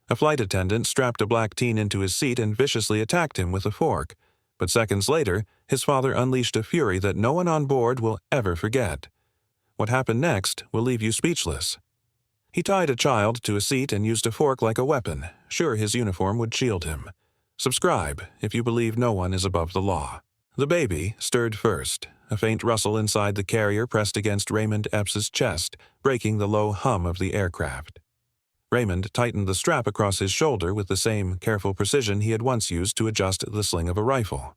A flight attendant strapped a black teen into his seat and viciously attacked him with a fork, but seconds later, his father unleashed a fury that no one on board will ever forget. What happened next will leave you speechless. He tied a child to a seat and used a fork like a weapon, sure his uniform would shield him. Subscribe if you believe no one is above the law. The baby stirred first. A faint rustle inside the carrier pressed against Raymond Epps's chest, breaking the low hum of the aircraft. Raymond tightened the strap across his shoulder with the same careful precision he had once used to adjust the sling of a rifle.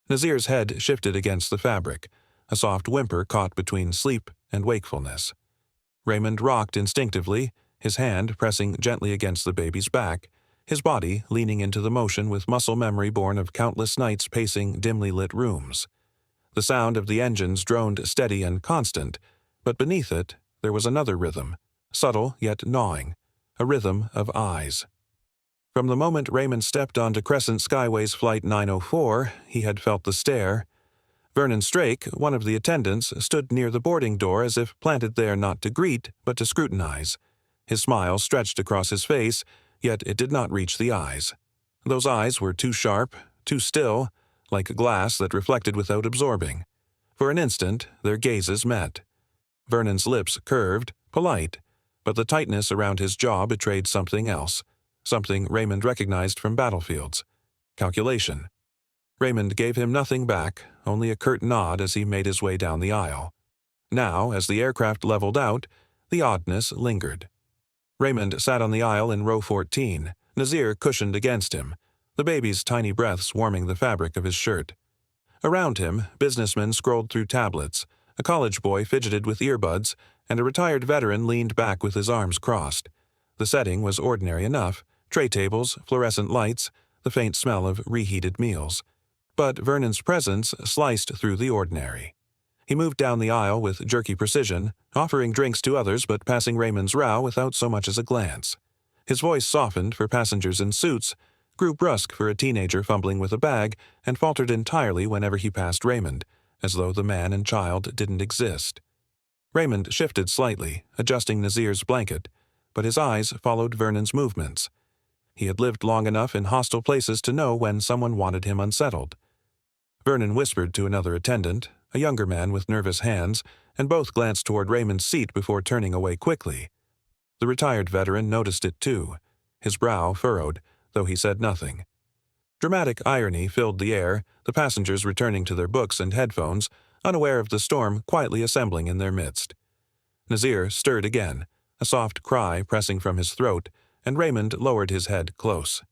Nazir's head shifted against the fabric, a soft whimper caught between sleep and wakefulness. Raymond rocked instinctively, his hand pressing gently against the baby's back, his body leaning into the motion with muscle memory born of countless nights pacing dimly lit rooms. The sound of the engines droned steady and constant, but beneath it there was another rhythm, subtle yet gnawing, a rhythm of eyes. From the moment Raymond stepped onto Crescent Skyway's Flight 904, he had felt the stare. Vernon Strake, one of the attendants, stood near the boarding door as if planted there not to greet, but to scrutinize. His smile stretched across his face, yet it did not reach the eyes. Those eyes were too sharp, too still, like glass that reflected without absorbing. For an instant, their gazes met. Vernon's lips curved, polite, but the tightness around his jaw betrayed something else, something Raymond recognized from battlefields. Calculation. Raymond gave him nothing back, only a curt nod as he made his way down the aisle. Now, as the aircraft leveled out, the oddness lingered. Raymond sat on the aisle in row 14, Nazir cushioned against him, the baby's tiny breaths warming the fabric of his shirt. Around him, businessmen scrolled through tablets, a college boy fidgeted with earbuds, and a retired veteran leaned back with his arms crossed. The setting was ordinary enough, tray tables, fluorescent lights, the faint smell of reheated meals. But Vernon's presence sliced through the ordinary. He moved down the aisle with jerky precision, offering drinks to others but passing Raymond's row without so much as a glance. His voice softened for passengers in suits, grew brusque for a teenager fumbling with a bag, and faltered entirely whenever he passed Raymond, as though the man and child didn't exist. Raymond shifted slightly, adjusting Nazir's blanket, but his eyes followed Vernon's movements. He had lived long enough in hostile places to know when someone wanted him unsettled. Vernon whispered to another attendant, a younger man with nervous hands, and both glanced toward Raymond's seat before turning away quickly. The retired veteran noticed it too, his brow furrowed, though he said nothing. Dramatic irony filled the air, the passengers returning to their books and headphones, unaware of the storm quietly assembling in their midst. Nazir stirred again, a soft cry pressing from his throat, and Raymond lowered his head close.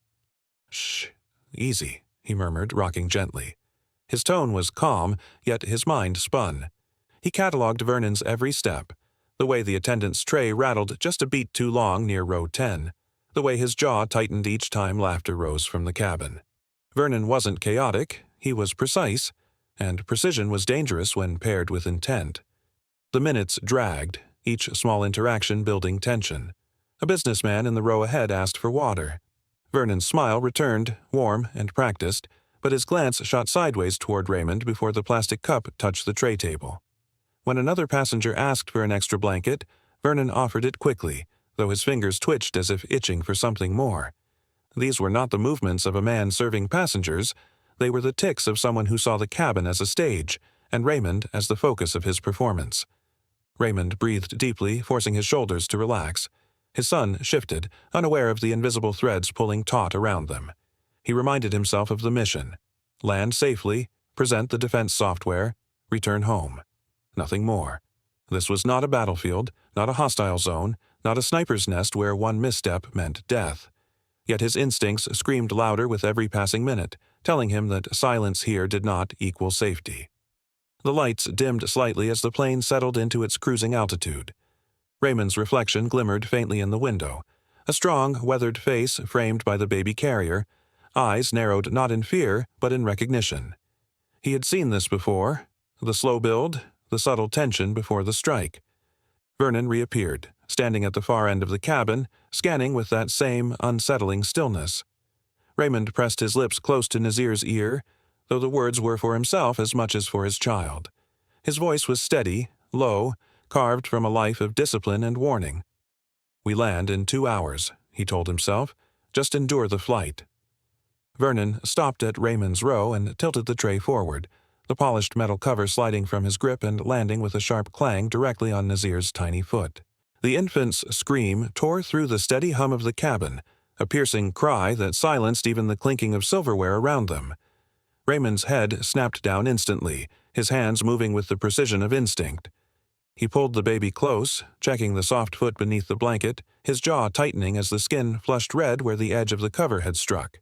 "Shh, easy," he murmured, rocking gently. His tone was calm, yet his mind spun. He catalogued Vernon's every step, the way the attendant's tray rattled just a beat too long near row 10, the way his jaw tightened each time laughter rose from the cabin. Vernon wasn't chaotic, he was precise, and precision was dangerous when paired with intent. The minutes dragged, each small interaction building tension. A businessman in the row ahead asked for water. Vernon's smile returned, warm and practiced, but his glance shot sideways toward Raymond before the plastic cup touched the tray table. When another passenger asked for an extra blanket, Vernon offered it quickly, though his fingers twitched as if itching for something more. These were not the movements of a man serving passengers, they were the tics of someone who saw the cabin as a stage, and Raymond as the focus of his performance. Raymond breathed deeply, forcing his shoulders to relax. His son shifted, unaware of the invisible threads pulling taut around them. He reminded himself of the mission: land safely, present the defense software, return home. Nothing more. This was not a battlefield, not a hostile zone, not a sniper's nest where one misstep meant death. Yet his instincts screamed louder with every passing minute, telling him that silence here did not equal safety. The lights dimmed slightly as the plane settled into its cruising altitude. Raymond's reflection glimmered faintly in the window, a strong, weathered face framed by the baby carrier, eyes narrowed not in fear, but in recognition. He had seen this before, the slow build, the subtle tension before the strike. Vernon reappeared, standing at the far end of the cabin, scanning with that same unsettling stillness. Raymond pressed his lips close to Nazir's ear, though the words were for himself as much as for his child. His voice was steady, low, carved from a life of discipline and warning. "We land in 2 hours. he told himself. Just endure the flight. Vernon stopped at Raymond's row and tilted the tray forward, the polished metal cover sliding from his grip and landing with a sharp clang directly on Nazir's tiny foot. The infant's scream tore through the steady hum of the cabin, a piercing cry that silenced even the clinking of silverware around them. Raymond's head snapped down instantly, his hands moving with the precision of instinct. He pulled the baby close, checking the soft foot beneath the blanket, his jaw tightening as the skin flushed red where the edge of the cover had struck.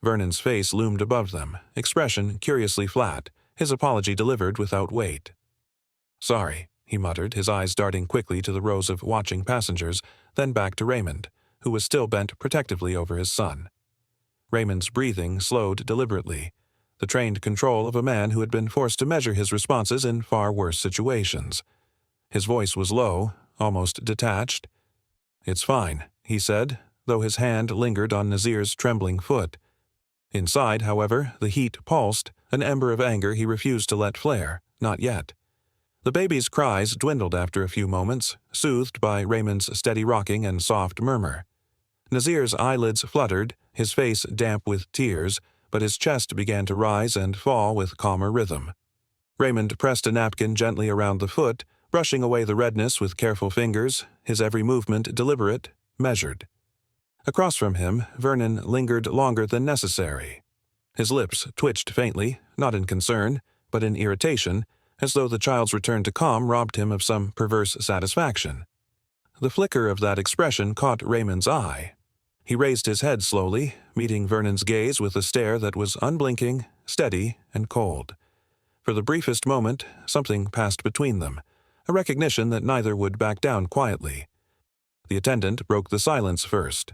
Vernon's face loomed above them, expression curiously flat, his apology delivered without weight. "Sorry," he muttered, his eyes darting quickly to the rows of watching passengers, then back to Raymond, who was still bent protectively over his son. Raymond's breathing slowed deliberately, the trained control of a man who had been forced to measure his responses in far worse situations. His voice was low, almost detached. "It's fine," he said, though his hand lingered on Nazir's trembling foot. Inside, however, the heat pulsed, an ember of anger he refused to let flare, not yet. The baby's cries dwindled after a few moments, soothed by Raymond's steady rocking and soft murmur. Nazir's eyelids fluttered, his face damp with tears, but his chest began to rise and fall with calmer rhythm. Raymond pressed a napkin gently around the foot, brushing away the redness with careful fingers, his every movement deliberate, measured. Across from him, Vernon lingered longer than necessary. His lips twitched faintly, not in concern, but in irritation, as though the child's return to calm robbed him of some perverse satisfaction. The flicker of that expression caught Raymond's eye. He raised his head slowly, meeting Vernon's gaze with a stare that was unblinking, steady, and cold. For the briefest moment, something passed between them, a recognition that neither would back down quietly. The attendant broke the silence first.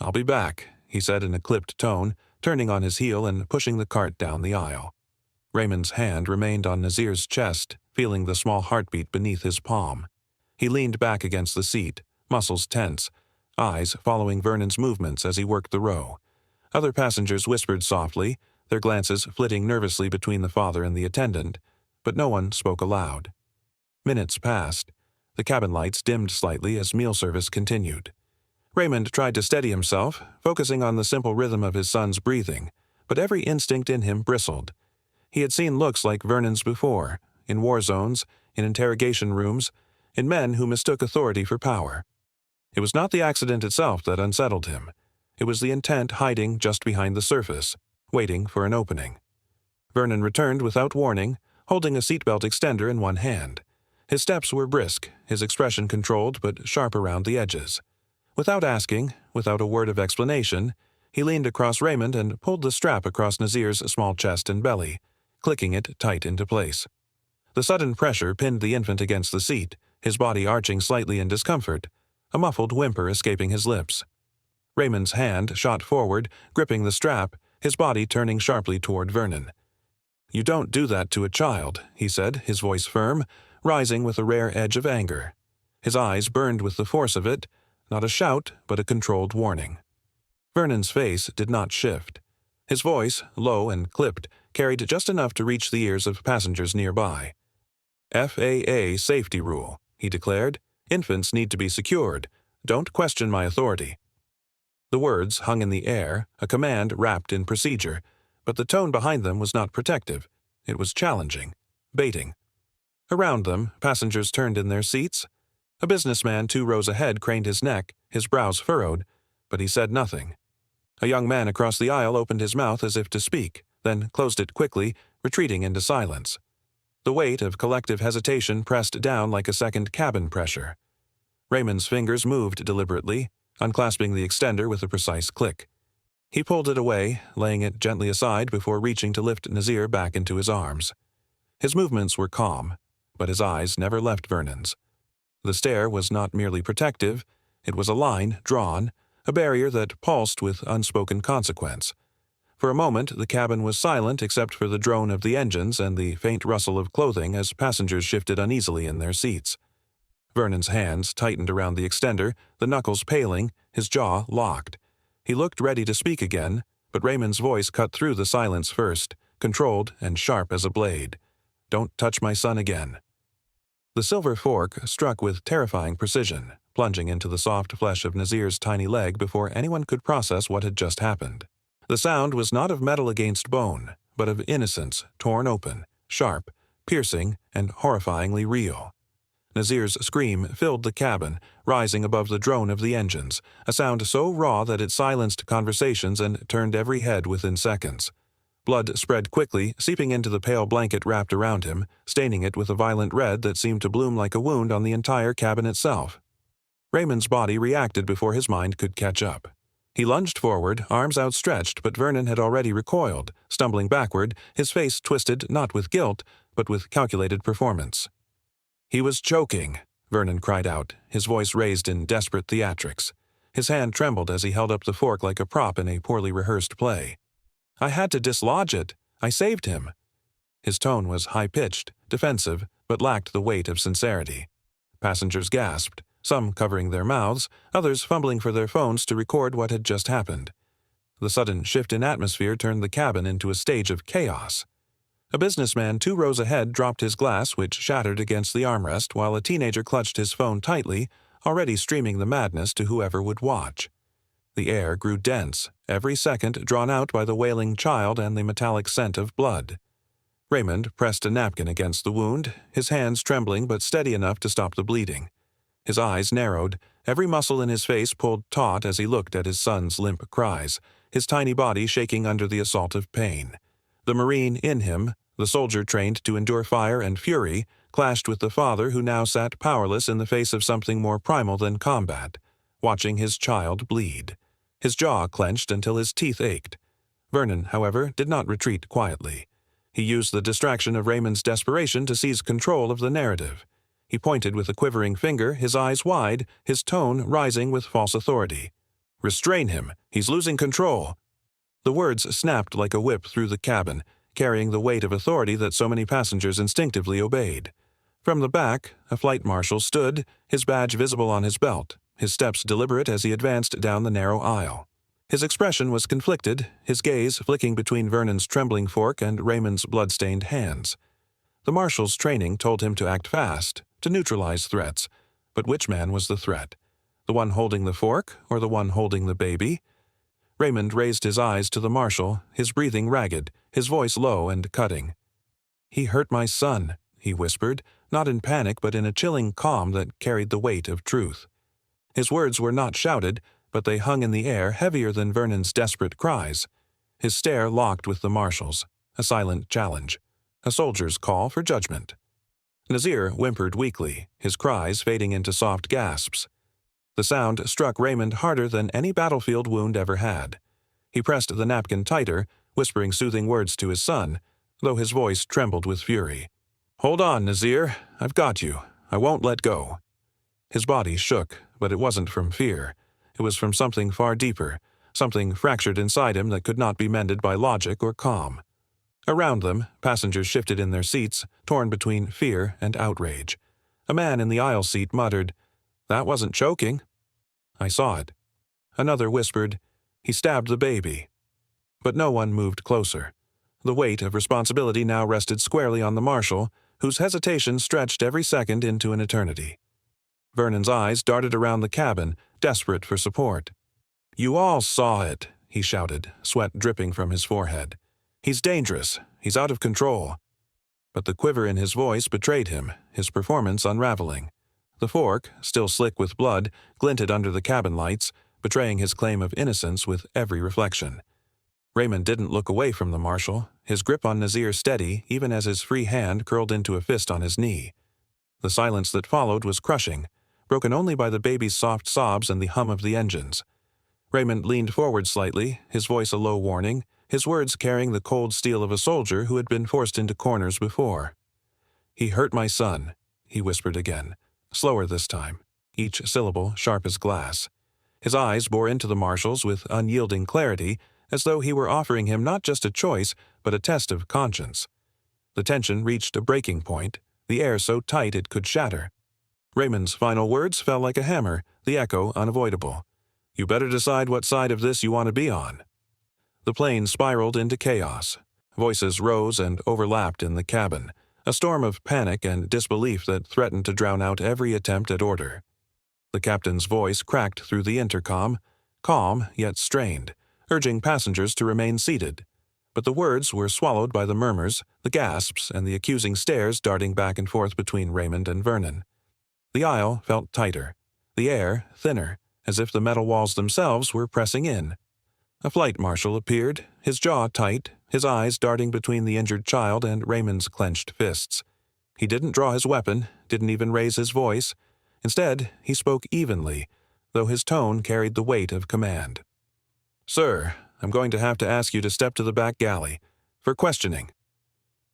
"I'll be back," he said in a clipped tone, turning on his heel and pushing the cart down the aisle. Raymond's hand remained on Nazir's chest, feeling the small heartbeat beneath his palm. He leaned back against the seat, muscles tense, eyes following Vernon's movements as he worked the row. Other passengers whispered softly, their glances flitting nervously between the father and the attendant, but no one spoke aloud. Minutes passed. The cabin lights dimmed slightly as meal service continued. Raymond tried to steady himself, focusing on the simple rhythm of his son's breathing, but every instinct in him bristled. He had seen looks like Vernon's before, in war zones, in interrogation rooms, in men who mistook authority for power. It was not the accident itself that unsettled him. It was the intent hiding just behind the surface, waiting for an opening. Vernon returned without warning, holding a seatbelt extender in one hand. His steps were brisk, his expression controlled but sharp around the edges. Without asking, without a word of explanation, he leaned across Raymond and pulled the strap across Nazir's small chest and belly, clicking it tight into place. The sudden pressure pinned the infant against the seat, his body arching slightly in discomfort, a muffled whimper escaping his lips. Raymond's hand shot forward, gripping the strap, his body turning sharply toward Vernon. "You don't do that to a child," he said, his voice firm, rising with a rare edge of anger. His eyes burned with the force of it, not a shout, but a controlled warning. Vernon's face did not shift. His voice, low and clipped, carried just enough to reach the ears of passengers nearby. "FAA safety rule," he declared. "Infants need to be secured. Don't question my authority." The words hung in the air, a command wrapped in procedure, but the tone behind them was not protective. It was challenging, baiting. Around them, passengers turned in their seats. A businessman 2 rows ahead craned his neck, his brows furrowed, but he said nothing. A young man across the aisle opened his mouth as if to speak, then closed it quickly, retreating into silence. The weight of collective hesitation pressed down like a second cabin pressure. Raymond's fingers moved deliberately, unclasping the extender with a precise click. He pulled it away, laying it gently aside before reaching to lift Nazir back into his arms. His movements were calm, but his eyes never left Vernon's. The stare was not merely protective, it was a line drawn, a barrier that pulsed with unspoken consequence. For a moment, the cabin was silent except for the drone of the engines and the faint rustle of clothing as passengers shifted uneasily in their seats. Vernon's hands tightened around the extender, the knuckles paling, his jaw locked. He looked ready to speak again, but Raymond's voice cut through the silence first, controlled and sharp as a blade. "Don't touch my son again." The silver fork struck with terrifying precision, plunging into the soft flesh of Nazir's tiny leg before anyone could process what had just happened. The sound was not of metal against bone, but of innocence torn open, sharp, piercing, and horrifyingly real. Nazir's scream filled the cabin, rising above the drone of the engines, a sound so raw that it silenced conversations and turned every head within seconds. Blood spread quickly, seeping into the pale blanket wrapped around him, staining it with a violent red that seemed to bloom like a wound on the entire cabin itself. Raymond's body reacted before his mind could catch up. He lunged forward, arms outstretched, but Vernon had already recoiled, stumbling backward, his face twisted not with guilt, but with calculated performance. "He was choking," Vernon cried out, his voice raised in desperate theatrics. His hand trembled as he held up the fork like a prop in a poorly rehearsed play. "I had to dislodge it. I saved him." His tone was high-pitched, defensive, but lacked the weight of sincerity. Passengers gasped, some covering their mouths, others fumbling for their phones to record what had just happened. The sudden shift in atmosphere turned the cabin into a stage of chaos. A businessman 2 rows ahead dropped his glass, which shattered against the armrest, while a teenager clutched his phone tightly, already streaming the madness to whoever would watch. The air grew dense, every second drawn out by the wailing child and the metallic scent of blood. Raymond pressed a napkin against the wound, his hands trembling but steady enough to stop the bleeding. His eyes narrowed, every muscle in his face pulled taut as he looked at his son's limp cries, his tiny body shaking under the assault of pain. The Marine in him, the soldier trained to endure fire and fury, clashed with the father who now sat powerless in the face of something more primal than combat, watching his child bleed. His jaw clenched until his teeth ached. Vernon, however, did not retreat quietly. He used the distraction of Raymond's desperation to seize control of the narrative. He pointed with a quivering finger, his eyes wide, his tone rising with false authority. "Restrain him! He's losing control!" The words snapped like a whip through the cabin, carrying the weight of authority that so many passengers instinctively obeyed. From the back, a flight marshal stood, his badge visible on his belt, his steps deliberate as he advanced down the narrow aisle. His expression was conflicted, his gaze flicking between Vernon's trembling fork and Raymond's blood-stained hands. The marshal's training told him to act fast, to neutralize threats, but which man was the threat? The one holding the fork, or the one holding the baby? Raymond raised his eyes to the marshal, his breathing ragged, his voice low and cutting. "He hurt my son," he whispered, not in panic but in a chilling calm that carried the weight of truth. His words were not shouted, but they hung in the air heavier than Vernon's desperate cries. His stare locked with the marshal's, a silent challenge, a soldier's call for judgment. Nazir whimpered weakly, his cries fading into soft gasps. The sound struck Raymond harder than any battlefield wound ever had. He pressed the napkin tighter, whispering soothing words to his son, though his voice trembled with fury. "Hold on, Nazir. I've got you. I won't let go." His body shook, but it wasn't from fear. It was from something far deeper, something fractured inside him that could not be mended by logic or calm. Around them, passengers shifted in their seats, torn between fear and outrage. A man in the aisle seat muttered, "That wasn't choking." "I saw it." Another whispered, "He stabbed the baby." But no one moved closer. The weight of responsibility now rested squarely on the marshal, whose hesitation stretched every second into an eternity. Vernon's eyes darted around the cabin, desperate for support. "You all saw it," he shouted, sweat dripping from his forehead. "He's dangerous. He's out of control." But the quiver in his voice betrayed him, his performance unraveling. The fork, still slick with blood, glinted under the cabin lights, betraying his claim of innocence with every reflection. Raymond didn't look away from the marshal, his grip on Nazir steady even as his free hand curled into a fist on his knee. The silence that followed was crushing, broken only by the baby's soft sobs and the hum of the engines. Raymond leaned forward slightly, his voice a low warning, his words carrying the cold steel of a soldier who had been forced into corners before. "He hurt my son," he whispered again, slower this time, each syllable sharp as glass. His eyes bore into the marshal's with unyielding clarity, as though he were offering him not just a choice, but a test of conscience. The tension reached a breaking point, the air so tight it could shatter. Raymond's final words fell like a hammer, the echo unavoidable. "You better decide what side of this you want to be on." The plane spiraled into chaos. Voices rose and overlapped in the cabin, a storm of panic and disbelief that threatened to drown out every attempt at order. The captain's voice cracked through the intercom, calm yet strained, urging passengers to remain seated. But the words were swallowed by the murmurs, the gasps, and the accusing stares darting back and forth between Raymond and Vernon. The aisle felt tighter, the air thinner, as if the metal walls themselves were pressing in. A flight marshal appeared, his jaw tight, his eyes darting between the injured child and Raymond's clenched fists. He didn't draw his weapon, didn't even raise his voice. Instead, he spoke evenly, though his tone carried the weight of command. "Sir, I'm going to have to ask you to step to the back galley, for questioning."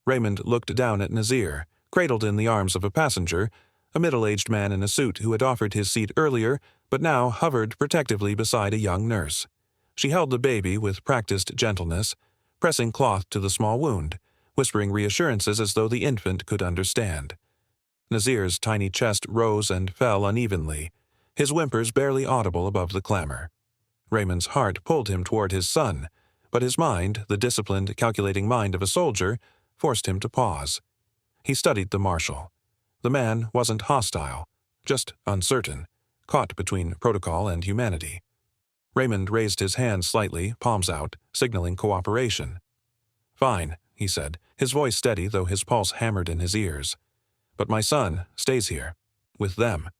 Raymond looked down at Nazir, cradled in the arms of a passenger, a middle-aged man in a suit who had offered his seat earlier, but now hovered protectively beside a young nurse. She held the baby with practiced gentleness, pressing cloth to the small wound, whispering reassurances as though the infant could understand. Nazir's tiny chest rose and fell unevenly, his whimpers barely audible above the clamor. Raymond's heart pulled him toward his son, but his mind, the disciplined, calculating mind of a soldier, forced him to pause. He studied the marshal. The man wasn't hostile, just uncertain, caught between protocol and humanity. Raymond raised his hand slightly, palms out, signaling cooperation. "Fine," he said, his voice steady though his pulse hammered in his ears. "But my son stays here, with them."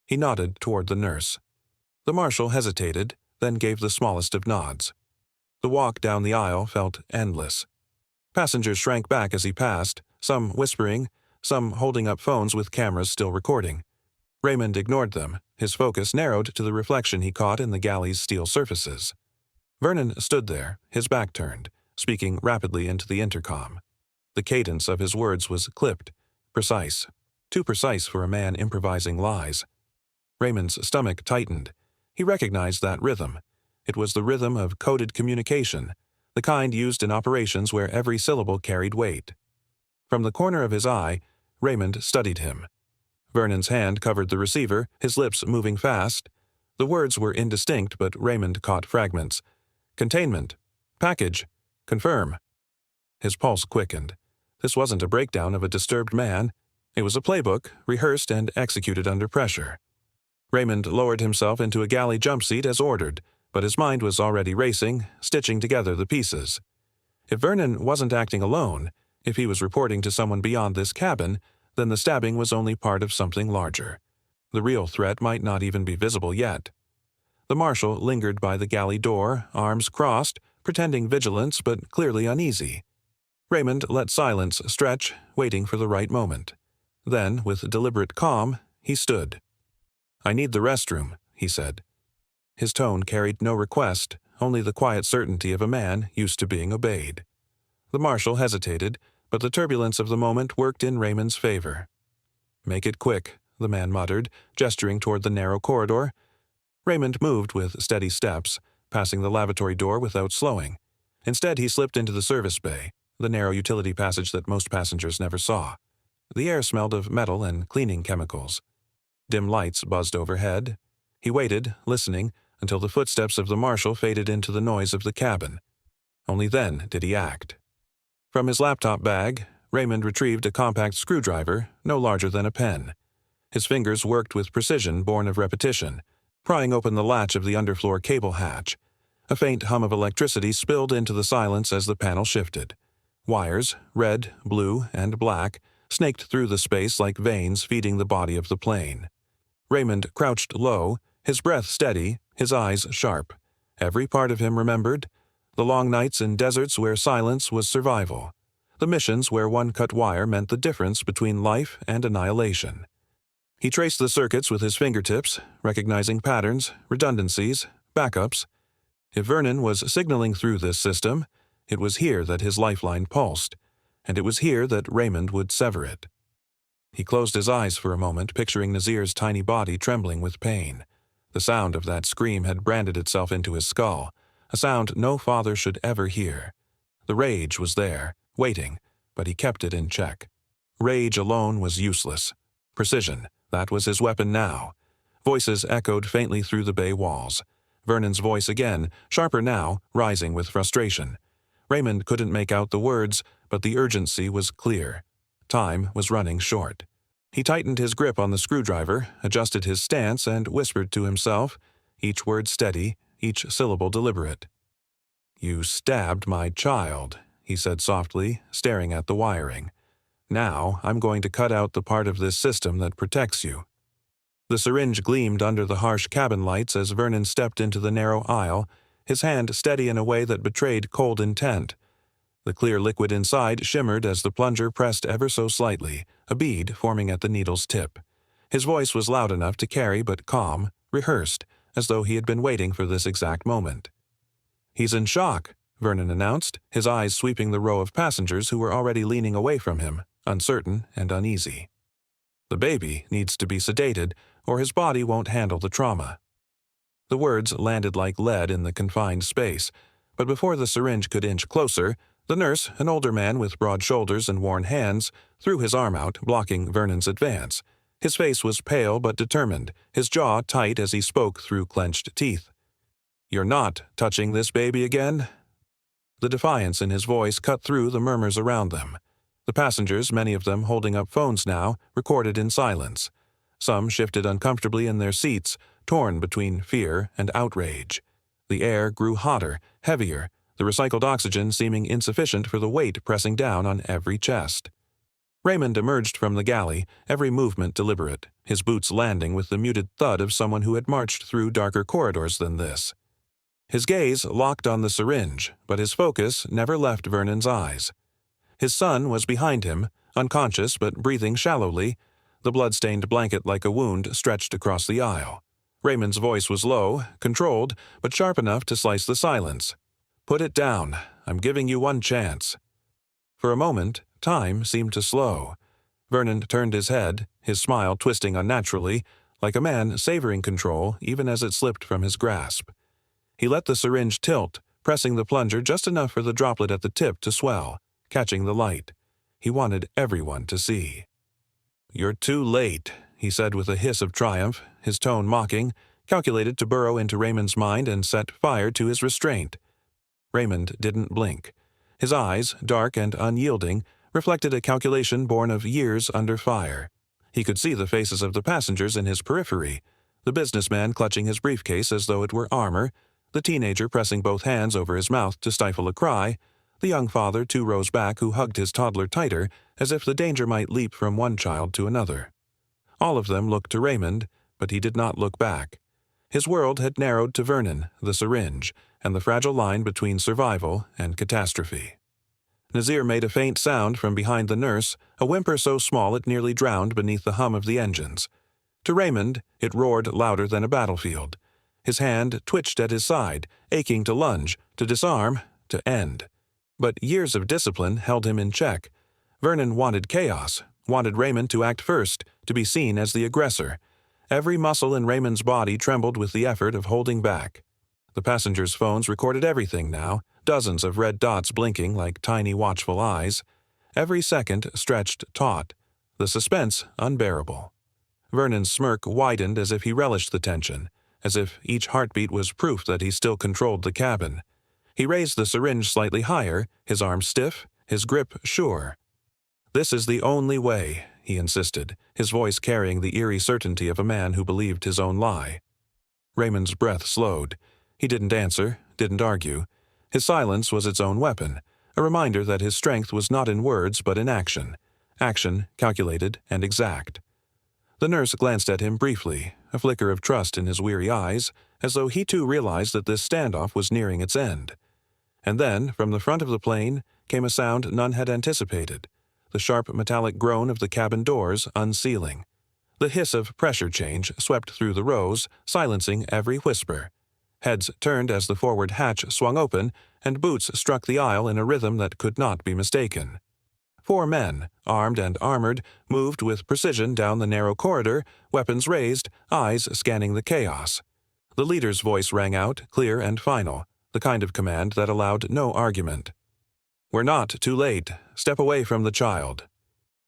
He nodded toward the nurse. The marshal hesitated, then gave the smallest of nods. The walk down the aisle felt endless. Passengers shrank back as he passed, some whispering, some holding up phones with cameras still recording. Raymond ignored them, his focus narrowed to the reflection he caught in the galley's steel surfaces. Vernon stood there, his back turned, speaking rapidly into the intercom. The cadence of his words was clipped, precise, too precise for a man improvising lies. Raymond's stomach tightened. He recognized that rhythm. It was the rhythm of coded communication, the kind used in operations where every syllable carried weight. From the corner of his eye, Raymond studied him. Vernon's hand covered the receiver, his lips moving fast. The words were indistinct, but Raymond caught fragments. "Containment. Package. Confirm." His pulse quickened. This wasn't a breakdown of a disturbed man. It was a playbook, rehearsed and executed under pressure. Raymond lowered himself into a galley jump seat as ordered, but his mind was already racing, stitching together the pieces. If Vernon wasn't acting alone, if he was reporting to someone beyond this cabin, then the stabbing was only part of something larger. The real threat might not even be visible yet. The marshal lingered by the galley door, arms crossed, pretending vigilance but clearly uneasy. Raymond let silence stretch, waiting for the right moment. Then, with deliberate calm, he stood. "I need the restroom," he said. His tone carried no request, only the quiet certainty of a man used to being obeyed. The marshal hesitated, but the turbulence of the moment worked in Raymond's favor. "Make it quick," the man muttered, gesturing toward the narrow corridor. Raymond moved with steady steps, passing the lavatory door without slowing. Instead, he slipped into the service bay, the narrow utility passage that most passengers never saw. The air smelled of metal and cleaning chemicals. Dim lights buzzed overhead. He waited, listening, until the footsteps of the marshal faded into the noise of the cabin. Only then did he act. From his laptop bag, Raymond retrieved a compact screwdriver, no larger than a pen. His fingers worked with precision born of repetition, prying open the latch of the underfloor cable hatch. A faint hum of electricity spilled into the silence as the panel shifted. Wires, red, blue, and black, snaked through the space like veins feeding the body of the plane. Raymond crouched low, his breath steady, his eyes sharp. Every part of him remembered. The long nights in deserts where silence was survival. The missions where one cut wire meant the difference between life and annihilation. He traced the circuits with his fingertips, recognizing patterns, redundancies, backups. If Vernon was signaling through this system, it was here that his lifeline pulsed, and it was here that Raymond would sever it. He closed his eyes for a moment, picturing Nazir's tiny body trembling with pain. The sound of that scream had branded itself into his skull, a sound no father should ever hear. The rage was there, waiting, but he kept it in check. Rage alone was useless. Precision, that was his weapon now. Voices echoed faintly through the bay walls. Vernon's voice again, sharper now, rising with frustration. Raymond couldn't make out the words, but the urgency was clear. Time was running short. He tightened his grip on the screwdriver, adjusted his stance, and whispered to himself, each word steady, each syllable deliberate. "You stabbed my child," he said softly, staring at the wiring. "Now I'm going to cut out the part of this system that protects you." The syringe gleamed under the harsh cabin lights as Vernon stepped into the narrow aisle, his hand steady in a way that betrayed cold intent. The clear liquid inside shimmered as the plunger pressed ever so slightly, a bead forming at the needle's tip. His voice was loud enough to carry but calm, rehearsed, as though he had been waiting for this exact moment. "He's in shock," Vernon announced, his eyes sweeping the row of passengers who were already leaning away from him, uncertain and uneasy. "The baby needs to be sedated, or his body won't handle the trauma." The words landed like lead in the confined space, but before the syringe could inch closer, the nurse, an older man with broad shoulders and worn hands, threw his arm out, blocking Vernon's advance. His face was pale but determined, his jaw tight as he spoke through clenched teeth. "You're not touching this baby again?" The defiance in his voice cut through the murmurs around them. The passengers, many of them holding up phones now, recorded in silence. Some shifted uncomfortably in their seats, torn between fear and outrage. The air grew hotter, heavier, the recycled oxygen seeming insufficient for the weight pressing down on every chest. Raymond emerged from the galley, every movement deliberate, his boots landing with the muted thud of someone who had marched through darker corridors than this. His gaze locked on the syringe, but his focus never left Vernon's eyes. His son was behind him, unconscious but breathing shallowly, the blood-stained blanket like a wound stretched across the aisle. Raymond's voice was low, controlled, but sharp enough to slice the silence. "Put it down. I'm giving you one chance." For a moment, time seemed to slow. Vernon turned his head, his smile twisting unnaturally, like a man savoring control even as it slipped from his grasp. He let the syringe tilt, pressing the plunger just enough for the droplet at the tip to swell, catching the light. He wanted everyone to see. "You're too late," he said with a hiss of triumph, his tone mocking, calculated to burrow into Raymond's mind and set fire to his restraint. Raymond didn't blink. His eyes, dark and unyielding, reflected a calculation born of years under fire. He could see the faces of the passengers in his periphery, the businessman clutching his briefcase as though it were armor, the teenager pressing both hands over his mouth to stifle a cry, the young father 2 rows back who hugged his toddler tighter as if the danger might leap from one child to another. All of them looked to Raymond, but he did not look back. His world had narrowed to Vernon, the syringe, and the fragile line between survival and catastrophe. Nazir made a faint sound from behind the nurse, a whimper so small it nearly drowned beneath the hum of the engines. To Raymond, it roared louder than a battlefield. His hand twitched at his side, aching to lunge, to disarm, to end. But years of discipline held him in check. Vernon wanted chaos, wanted Raymond to act first, to be seen as the aggressor. Every muscle in Raymond's body trembled with the effort of holding back. The passengers' phones recorded everything now, dozens of red dots blinking like tiny watchful eyes. Every second stretched taut, the suspense unbearable. Vernon's smirk widened as if he relished the tension, as if each heartbeat was proof that he still controlled the cabin. He raised the syringe slightly higher, his arm stiff, his grip sure. "This is the only way," he insisted, his voice carrying the eerie certainty of a man who believed his own lie. Raymond's breath slowed. He didn't answer, didn't argue. His silence was its own weapon, a reminder that his strength was not in words but in action. Action calculated and exact. The nurse glanced at him briefly, a flicker of trust in his weary eyes, as though he too realized that this standoff was nearing its end. And then, from the front of the plane, came a sound none had anticipated, the sharp metallic groan of the cabin doors unsealing. The hiss of pressure change swept through the rows, silencing every whisper. Heads turned as the forward hatch swung open, and boots struck the aisle in a rhythm that could not be mistaken. 4 men, armed and armored, moved with precision down the narrow corridor, weapons raised, eyes scanning the chaos. The leader's voice rang out, clear and final, the kind of command that allowed no argument. "We're not too late. Step away from the child."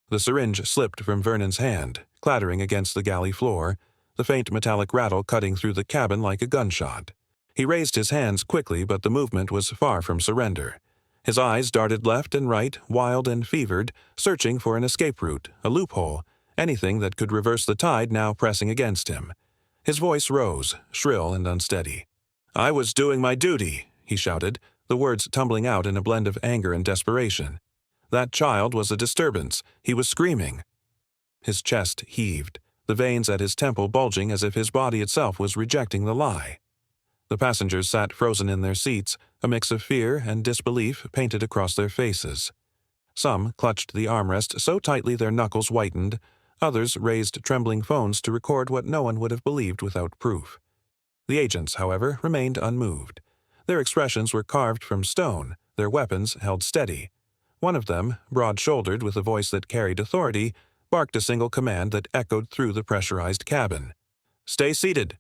The syringe slipped from Vernon's hand, clattering against the galley floor, the faint metallic rattle cutting through the cabin like a gunshot. He raised his hands quickly, but the movement was far from surrender. His eyes darted left and right, wild and fevered, searching for an escape route, a loophole, anything that could reverse the tide now pressing against him. His voice rose, shrill and unsteady. "I was doing my duty," he shouted, the words tumbling out in a blend of anger and desperation. That child was a disturbance. He was screaming. His chest heaved, the veins at his temple bulging as if his body itself was rejecting the lie. The passengers sat frozen in their seats, a mix of fear and disbelief painted across their faces. Some clutched the armrest so tightly their knuckles whitened, others raised trembling phones to record what no one would have believed without proof. The agents, however, remained unmoved. Their expressions were carved from stone, their weapons held steady. One of them, broad-shouldered with a voice that carried authority, barked a single command that echoed through the pressurized cabin. "Stay seated."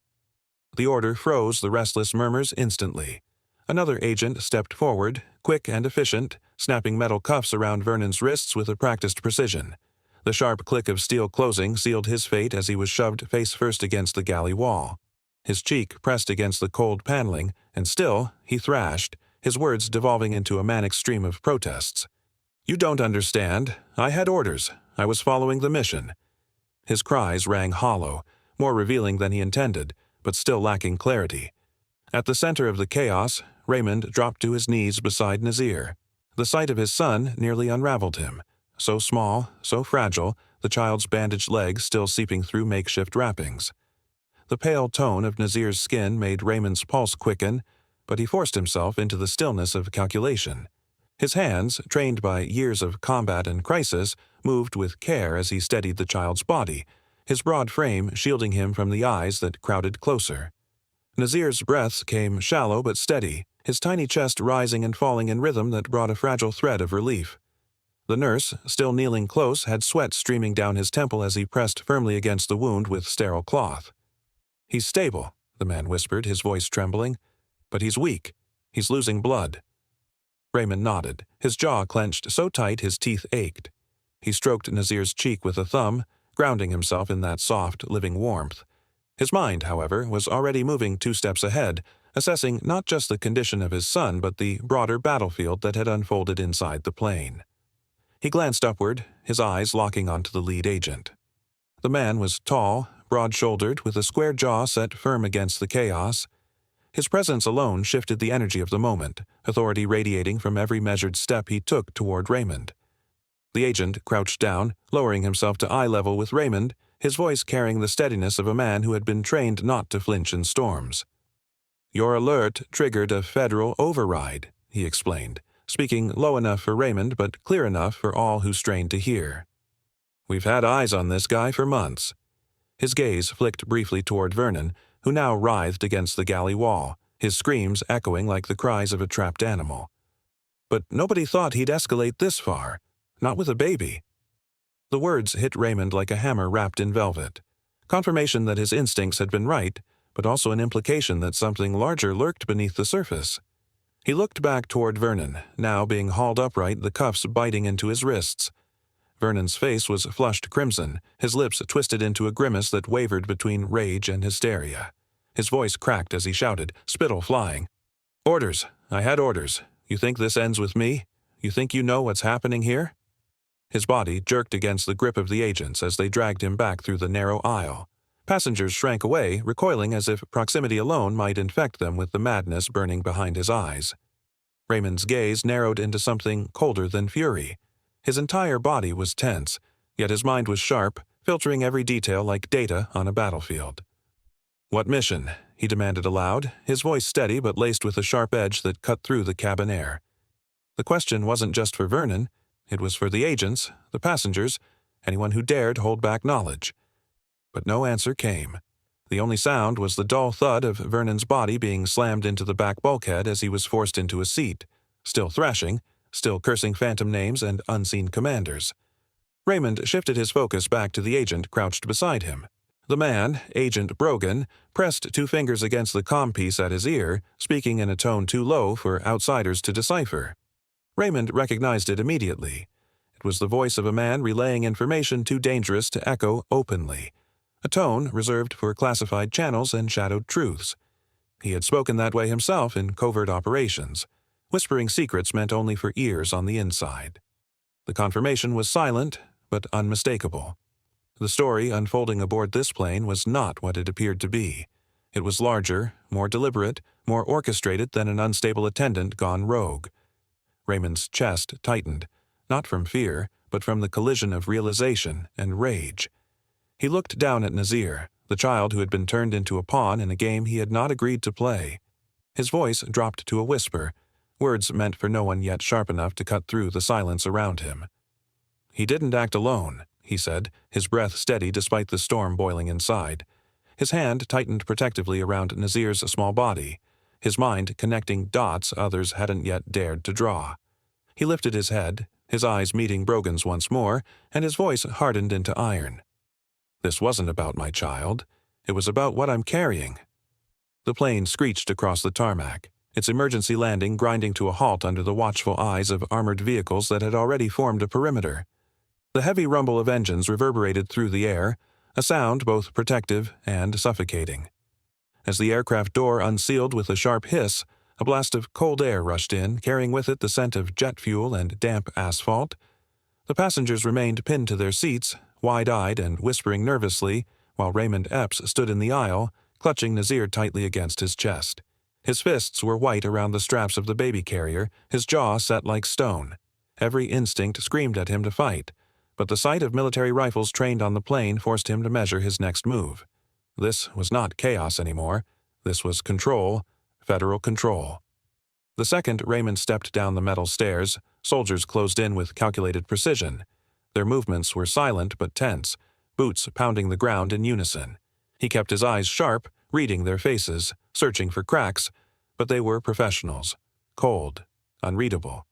The order froze the restless murmurs instantly. Another agent stepped forward, quick and efficient, snapping metal cuffs around Vernon's wrists with a practiced precision. The sharp click of steel closing sealed his fate as he was shoved face first against the galley wall. His cheek pressed against the cold paneling, and still he thrashed, his words devolving into a manic stream of protests. "You don't understand. I had orders. I was following the mission." His cries rang hollow, more revealing than he intended, but still lacking clarity. At the center of the chaos, Raymond dropped to his knees beside Nazir. The sight of his son nearly unraveled him. So small, so fragile, the child's bandaged legs still seeping through makeshift wrappings. The pale tone of Nazir's skin made Raymond's pulse quicken, but he forced himself into the stillness of calculation. His hands, trained by years of combat and crisis, moved with care as he steadied the child's body, his broad frame shielding him from the eyes that crowded closer. Nazir's breaths came shallow but steady, his tiny chest rising and falling in rhythm that brought a fragile thread of relief. The nurse, still kneeling close, had sweat streaming down his temple as he pressed firmly against the wound with sterile cloth. "He's stable," the man whispered, his voice trembling. "But he's weak. He's losing blood." Raymond nodded, his jaw clenched so tight his teeth ached. He stroked Nazir's cheek with a thumb, grounding himself in that soft, living warmth. His mind, however, was already moving 2 steps ahead, assessing not just the condition of his son but the broader battlefield that had unfolded inside the plane. He glanced upward, his eyes locking onto the lead agent. The man was tall, broad-shouldered, with a square jaw set firm against the chaos. His presence alone shifted the energy of the moment, authority radiating from every measured step he took toward Raymond. The agent crouched down, lowering himself to eye level with Raymond, his voice carrying the steadiness of a man who had been trained not to flinch in storms. "Your alert triggered a federal override," he explained, speaking low enough for Raymond but clear enough for all who strained to hear. "We've had eyes on this guy for months." His gaze flicked briefly toward Vernon, who now writhed against the galley wall, his screams echoing like the cries of a trapped animal. "But nobody thought he'd escalate this far. Not with a baby." The words hit Raymond like a hammer wrapped in velvet. Confirmation that his instincts had been right, but also an implication that something larger lurked beneath the surface. He looked back toward Vernon, now being hauled upright, the cuffs biting into his wrists. Vernon's face was flushed crimson, his lips twisted into a grimace that wavered between rage and hysteria. His voice cracked as he shouted, spittle flying. "Orders! I had orders. You think this ends with me? You think you know what's happening here?" His body jerked against the grip of the agents as they dragged him back through the narrow aisle. Passengers shrank away, recoiling as if proximity alone might infect them with the madness burning behind his eyes. Raymond's gaze narrowed into something colder than fury. His entire body was tense, yet his mind was sharp, filtering every detail like data on a battlefield. "What mission?" he demanded aloud, his voice steady but laced with a sharp edge that cut through the cabin air. The question wasn't just for Vernon. It was for the agents, the passengers, anyone who dared hold back knowledge. But no answer came. The only sound was the dull thud of Vernon's body being slammed into the back bulkhead as he was forced into a seat, still thrashing, still cursing phantom names and unseen commanders. Raymond shifted his focus back to the agent crouched beside him. The man, Agent Brogan, pressed 2 fingers against the comm piece at his ear, speaking in a tone too low for outsiders to decipher. Raymond recognized it immediately. It was the voice of a man relaying information too dangerous to echo openly, a tone reserved for classified channels and shadowed truths. He had spoken that way himself in covert operations. Whispering secrets meant only for ears on the inside. The confirmation was silent, but unmistakable. The story unfolding aboard this plane was not what it appeared to be. It was larger, more deliberate, more orchestrated than an unstable attendant gone rogue. Raymond's chest tightened, not from fear, but from the collision of realization and rage. He looked down at Nazir, the child who had been turned into a pawn in a game he had not agreed to play. His voice dropped to a whisper, words meant for no one yet sharp enough to cut through the silence around him. "He didn't act alone," he said, his breath steady despite the storm boiling inside. His hand tightened protectively around Nazir's small body, his mind connecting dots others hadn't yet dared to draw. He lifted his head, his eyes meeting Brogan's once more, and his voice hardened into iron. "This wasn't about my child. It was about what I'm carrying." The plane screeched across the tarmac, its emergency landing grinding to a halt under the watchful eyes of armored vehicles that had already formed a perimeter. The heavy rumble of engines reverberated through the air, a sound both protective and suffocating. As the aircraft door unsealed with a sharp hiss, a blast of cold air rushed in, carrying with it the scent of jet fuel and damp asphalt. The passengers remained pinned to their seats, wide-eyed and whispering nervously, while Raymond Epps stood in the aisle, clutching Nazir tightly against his chest. His fists were white around the straps of the baby carrier, his jaw set like stone. Every instinct screamed at him to fight, but the sight of military rifles trained on the plane forced him to measure his next move. This was not chaos anymore. This was control, federal control. The second Raymond stepped down the metal stairs, soldiers closed in with calculated precision. Their movements were silent but tense, boots pounding the ground in unison. He kept his eyes sharp, reading their faces, searching for cracks, but they were professionals, cold, unreadable.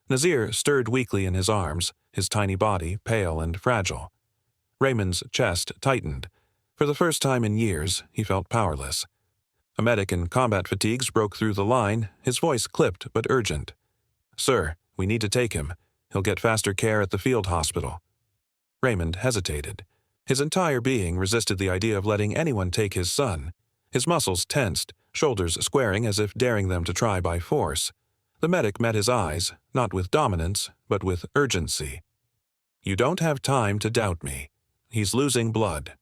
Nazir stirred weakly in his arms, his tiny body pale and fragile. Raymond's chest tightened. For the first time in years, he felt powerless. A medic in combat fatigues broke through the line, his voice clipped but urgent. "Sir, we need to take him. He'll get faster care at the field hospital." Raymond hesitated. His entire being resisted the idea of letting anyone take his son. His muscles tensed, shoulders squaring as if daring them to try by force. The medic met his eyes, not with dominance, but with urgency. "You don't have time to doubt me. He's losing blood."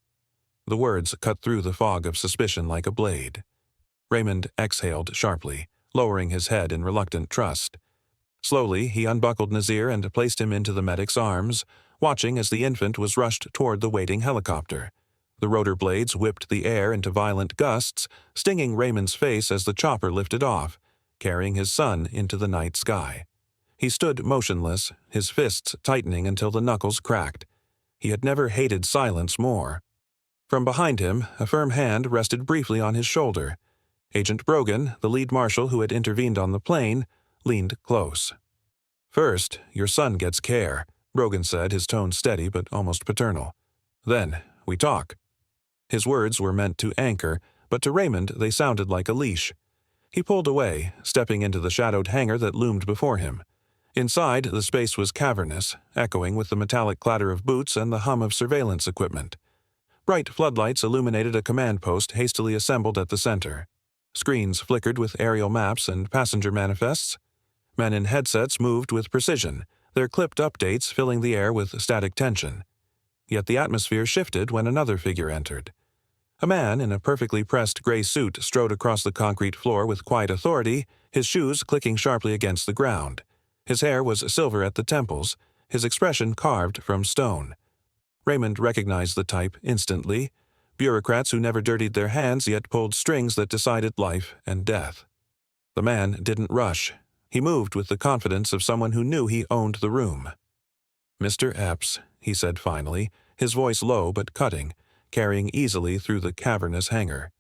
The words cut through the fog of suspicion like a blade. Raymond exhaled sharply, lowering his head in reluctant trust. Slowly, he unbuckled Nazir and placed him into the medic's arms, watching as the infant was rushed toward the waiting helicopter. The rotor blades whipped the air into violent gusts, stinging Raymond's face as the chopper lifted off, carrying his son into the night sky. He stood motionless, his fists tightening until the knuckles cracked. He had never hated silence more. From behind him, a firm hand rested briefly on his shoulder. Agent Brogan, the lead marshal who had intervened on the plane, leaned close. "First, your son gets care," Brogan said, his tone steady but almost paternal. "Then, we talk." His words were meant to anchor, but to Raymond they sounded like a leash. He pulled away, stepping into the shadowed hangar that loomed before him. Inside, the space was cavernous, echoing with the metallic clatter of boots and the hum of surveillance equipment. Bright floodlights illuminated a command post hastily assembled at the center. Screens flickered with aerial maps and passenger manifests. Men in headsets moved with precision, their clipped updates filling the air with static tension. Yet the atmosphere shifted when another figure entered. A man in a perfectly pressed gray suit strode across the concrete floor with quiet authority, his shoes clicking sharply against the ground. His hair was silver at the temples, his expression carved from stone. Raymond recognized the type instantly, bureaucrats who never dirtied their hands yet pulled strings that decided life and death. The man didn't rush. He moved with the confidence of someone who knew he owned the room. "Mr. Epps," he said finally, his voice low but cutting, carrying easily through the cavernous hangar.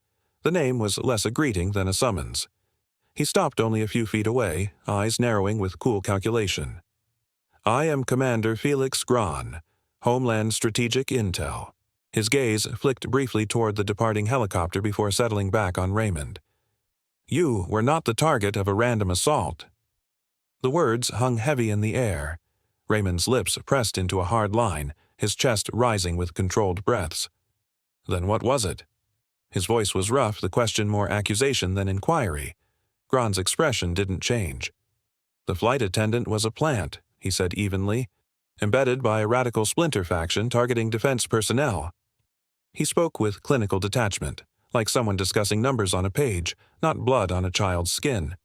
The name was less a greeting than a summons. He stopped only a few feet away, eyes narrowing with cool calculation. "I am Commander Felix Gran, Homeland Strategic Intel." His gaze flicked briefly toward the departing helicopter before settling back on Raymond. "You were not the target of a random assault." The words hung heavy in the air. Raymond's lips pressed into a hard line, his chest rising with controlled breaths. "Then what was it?" His voice was rough, the question more accusation than inquiry. Gran's expression didn't change. "The flight attendant was a plant," he said evenly, embedded by a radical splinter faction targeting defense personnel. He spoke with clinical detachment, like someone discussing numbers on a page, not blood on a child's skin.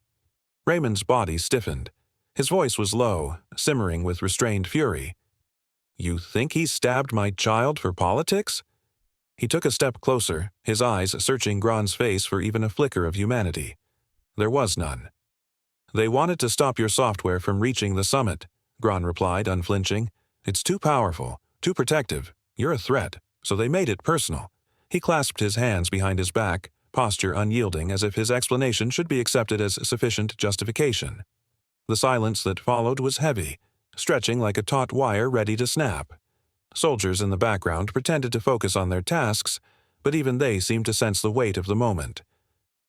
Raymond's body stiffened. His voice was low, simmering with restrained fury. "You think he stabbed my child for politics?" He took a step closer, his eyes searching Gron's face for even a flicker of humanity. There was none. "They wanted to stop your software from reaching the summit," Gron replied, unflinching. "It's too powerful, too protective. You're a threat, so they made it personal." He clasped his hands behind his back, posture unyielding as if his explanation should be accepted as sufficient justification. The silence that followed was heavy, stretching like a taut wire ready to snap. Soldiers in the background pretended to focus on their tasks, but even they seemed to sense the weight of the moment.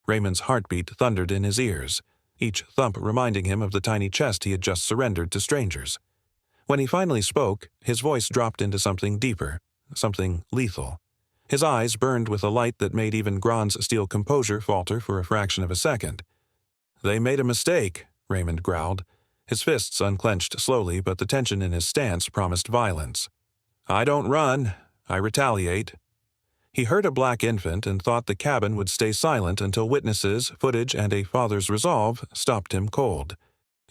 Raymond's heartbeat thundered in his ears, each thump reminding him of the tiny chest he had just surrendered to strangers. When he finally spoke, his voice dropped into something deeper, something lethal. His eyes burned with a light that made even Gron's steel composure falter for a fraction of a second. "They made a mistake," Raymond growled. His fists unclenched slowly, but the tension in his stance promised violence. "I don't run. I retaliate." He heard a black infant and thought the cabin would stay silent until witnesses, footage, and a father's resolve stopped him cold.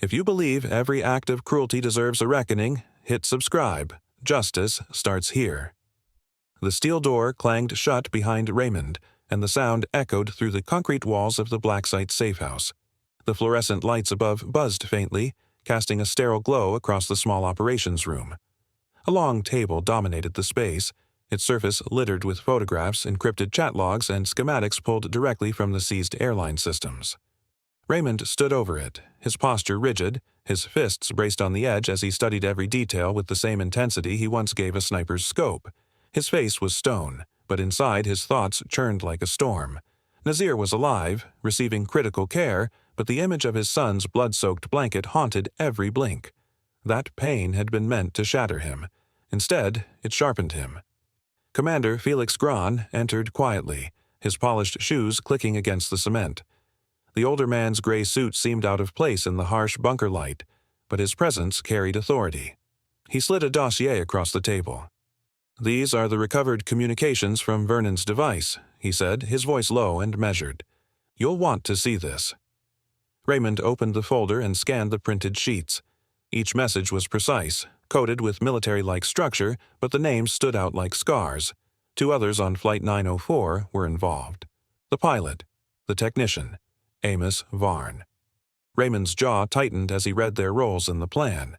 If you believe every act of cruelty deserves a reckoning, hit subscribe. Justice starts here. The steel door clanged shut behind Raymond, and the sound echoed through the concrete walls of the Blacksite safehouse. The fluorescent lights above buzzed faintly, casting a sterile glow across the small operations room. A long table dominated the space, its surface littered with photographs, encrypted chat logs, and schematics pulled directly from the seized airline systems. Raymond stood over it, his posture rigid, his fists braced on the edge as he studied every detail with the same intensity he once gave a sniper's scope. His face was stone, but inside his thoughts churned like a storm. Nazir was alive, receiving critical care, but the image of his son's blood-soaked blanket haunted every blink. That pain had been meant to shatter him. Instead, it sharpened him. Commander Felix Gron entered quietly, his polished shoes clicking against the cement. The older man's gray suit seemed out of place in the harsh bunker light, but his presence carried authority. He slid a dossier across the table. "These are the recovered communications from Vernon's device," he said, his voice low and measured. "You'll want to see this." Raymond opened the folder and scanned the printed sheets. Each message was precise, coded with military-like structure, but the names stood out like scars. 2 others on Flight 904 were involved. The pilot, the technician, Amos Varn. Raymond's jaw tightened as he read their roles in the plan.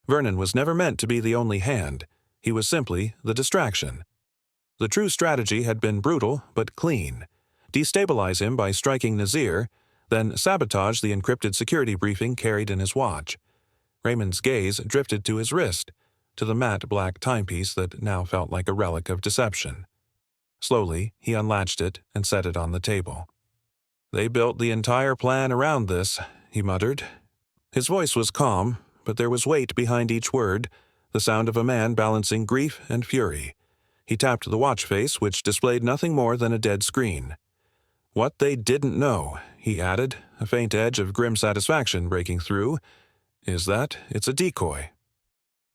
Vernon was never meant to be the only hand. He was simply the distraction. The true strategy had been brutal but clean. Destabilize him by striking Nazir, then sabotage the encrypted security briefing carried in his watch. Raymond's gaze drifted to his wrist, to the matte black timepiece that now felt like a relic of deception. Slowly, he unlatched it and set it on the table. "They built the entire plan around this," he muttered. His voice was calm, but there was weight behind each word, the sound of a man balancing grief and fury. He tapped the watch face, which displayed nothing more than a dead screen. "What they didn't know," he added, a faint edge of grim satisfaction breaking through, "is that it's a decoy."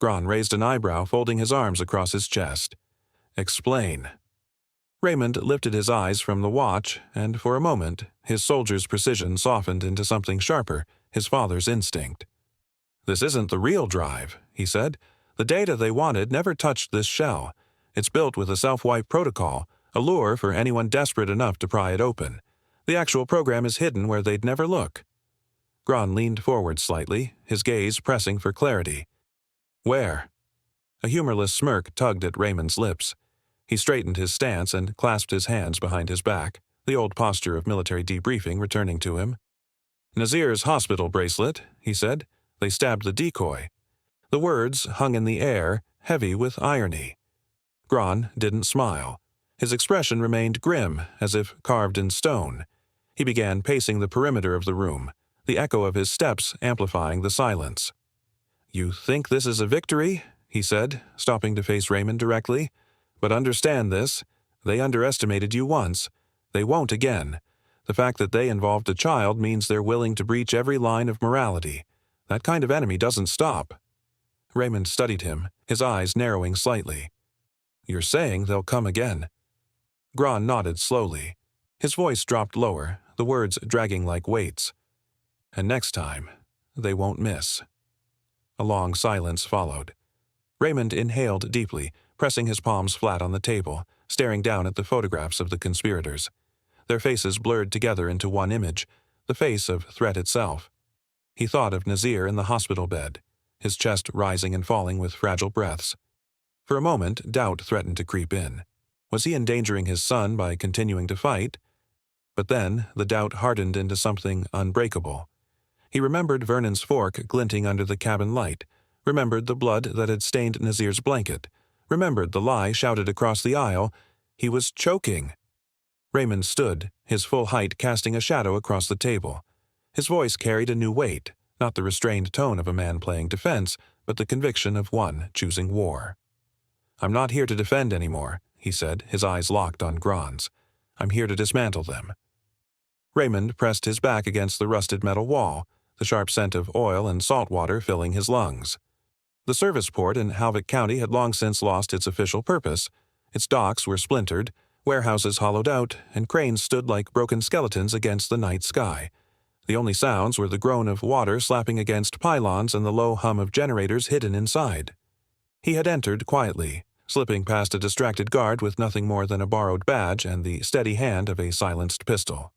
Gron raised an eyebrow, folding his arms across his chest. "Explain." Raymond lifted his eyes from the watch, and for a moment, his soldier's precision softened into something sharper, his father's instinct. "This isn't the real drive," he said. "The data they wanted never touched this shell. It's built with a self-wipe protocol, a lure for anyone desperate enough to pry it open. The actual program is hidden where they'd never look." Gron leaned forward slightly, his gaze pressing for clarity. "Where?" A humorless smirk tugged at Raymond's lips. He straightened his stance and clasped his hands behind his back, the old posture of military debriefing returning to him. "Nazir's hospital bracelet," he said. "They stabbed the decoy." The words hung in the air, heavy with irony. Gron didn't smile. His expression remained grim, as if carved in stone. He began pacing the perimeter of the room, the echo of his steps amplifying the silence. "You think this is a victory?" he said, stopping to face Raymond directly. "But understand this. They underestimated you once. They won't again. The fact that they involved a child means they're willing to breach every line of morality. That kind of enemy doesn't stop." Raymond studied him, his eyes narrowing slightly. "You're saying they'll come again?" Gron nodded slowly. His voice dropped lower, the words dragging like weights. "And next time, they won't miss." A long silence followed. Raymond inhaled deeply, pressing his palms flat on the table, staring down at the photographs of the conspirators. Their faces blurred together into one image, the face of threat itself. He thought of Nazir in the hospital bed, his chest rising and falling with fragile breaths. For a moment, doubt threatened to creep in. Was he endangering his son by continuing to fight? But then, the doubt hardened into something unbreakable. He remembered Vernon's fork glinting under the cabin light, remembered the blood that had stained Nazir's blanket, remembered the lie shouted across the aisle. He was choking. Raymond stood, his full height casting a shadow across the table. His voice carried a new weight, not the restrained tone of a man playing defense, but the conviction of one choosing war. "I'm not here to defend anymore," he said, his eyes locked on Gron's. "I'm here to dismantle them." Raymond pressed his back against the rusted metal wall, the sharp scent of oil and salt water filling his lungs. The service port in Halvick County had long since lost its official purpose. Its docks were splintered, warehouses hollowed out, and cranes stood like broken skeletons against the night sky. The only sounds were the groan of water slapping against pylons and the low hum of generators hidden inside. He had entered quietly, slipping past a distracted guard with nothing more than a borrowed badge and the steady hand of a silenced pistol.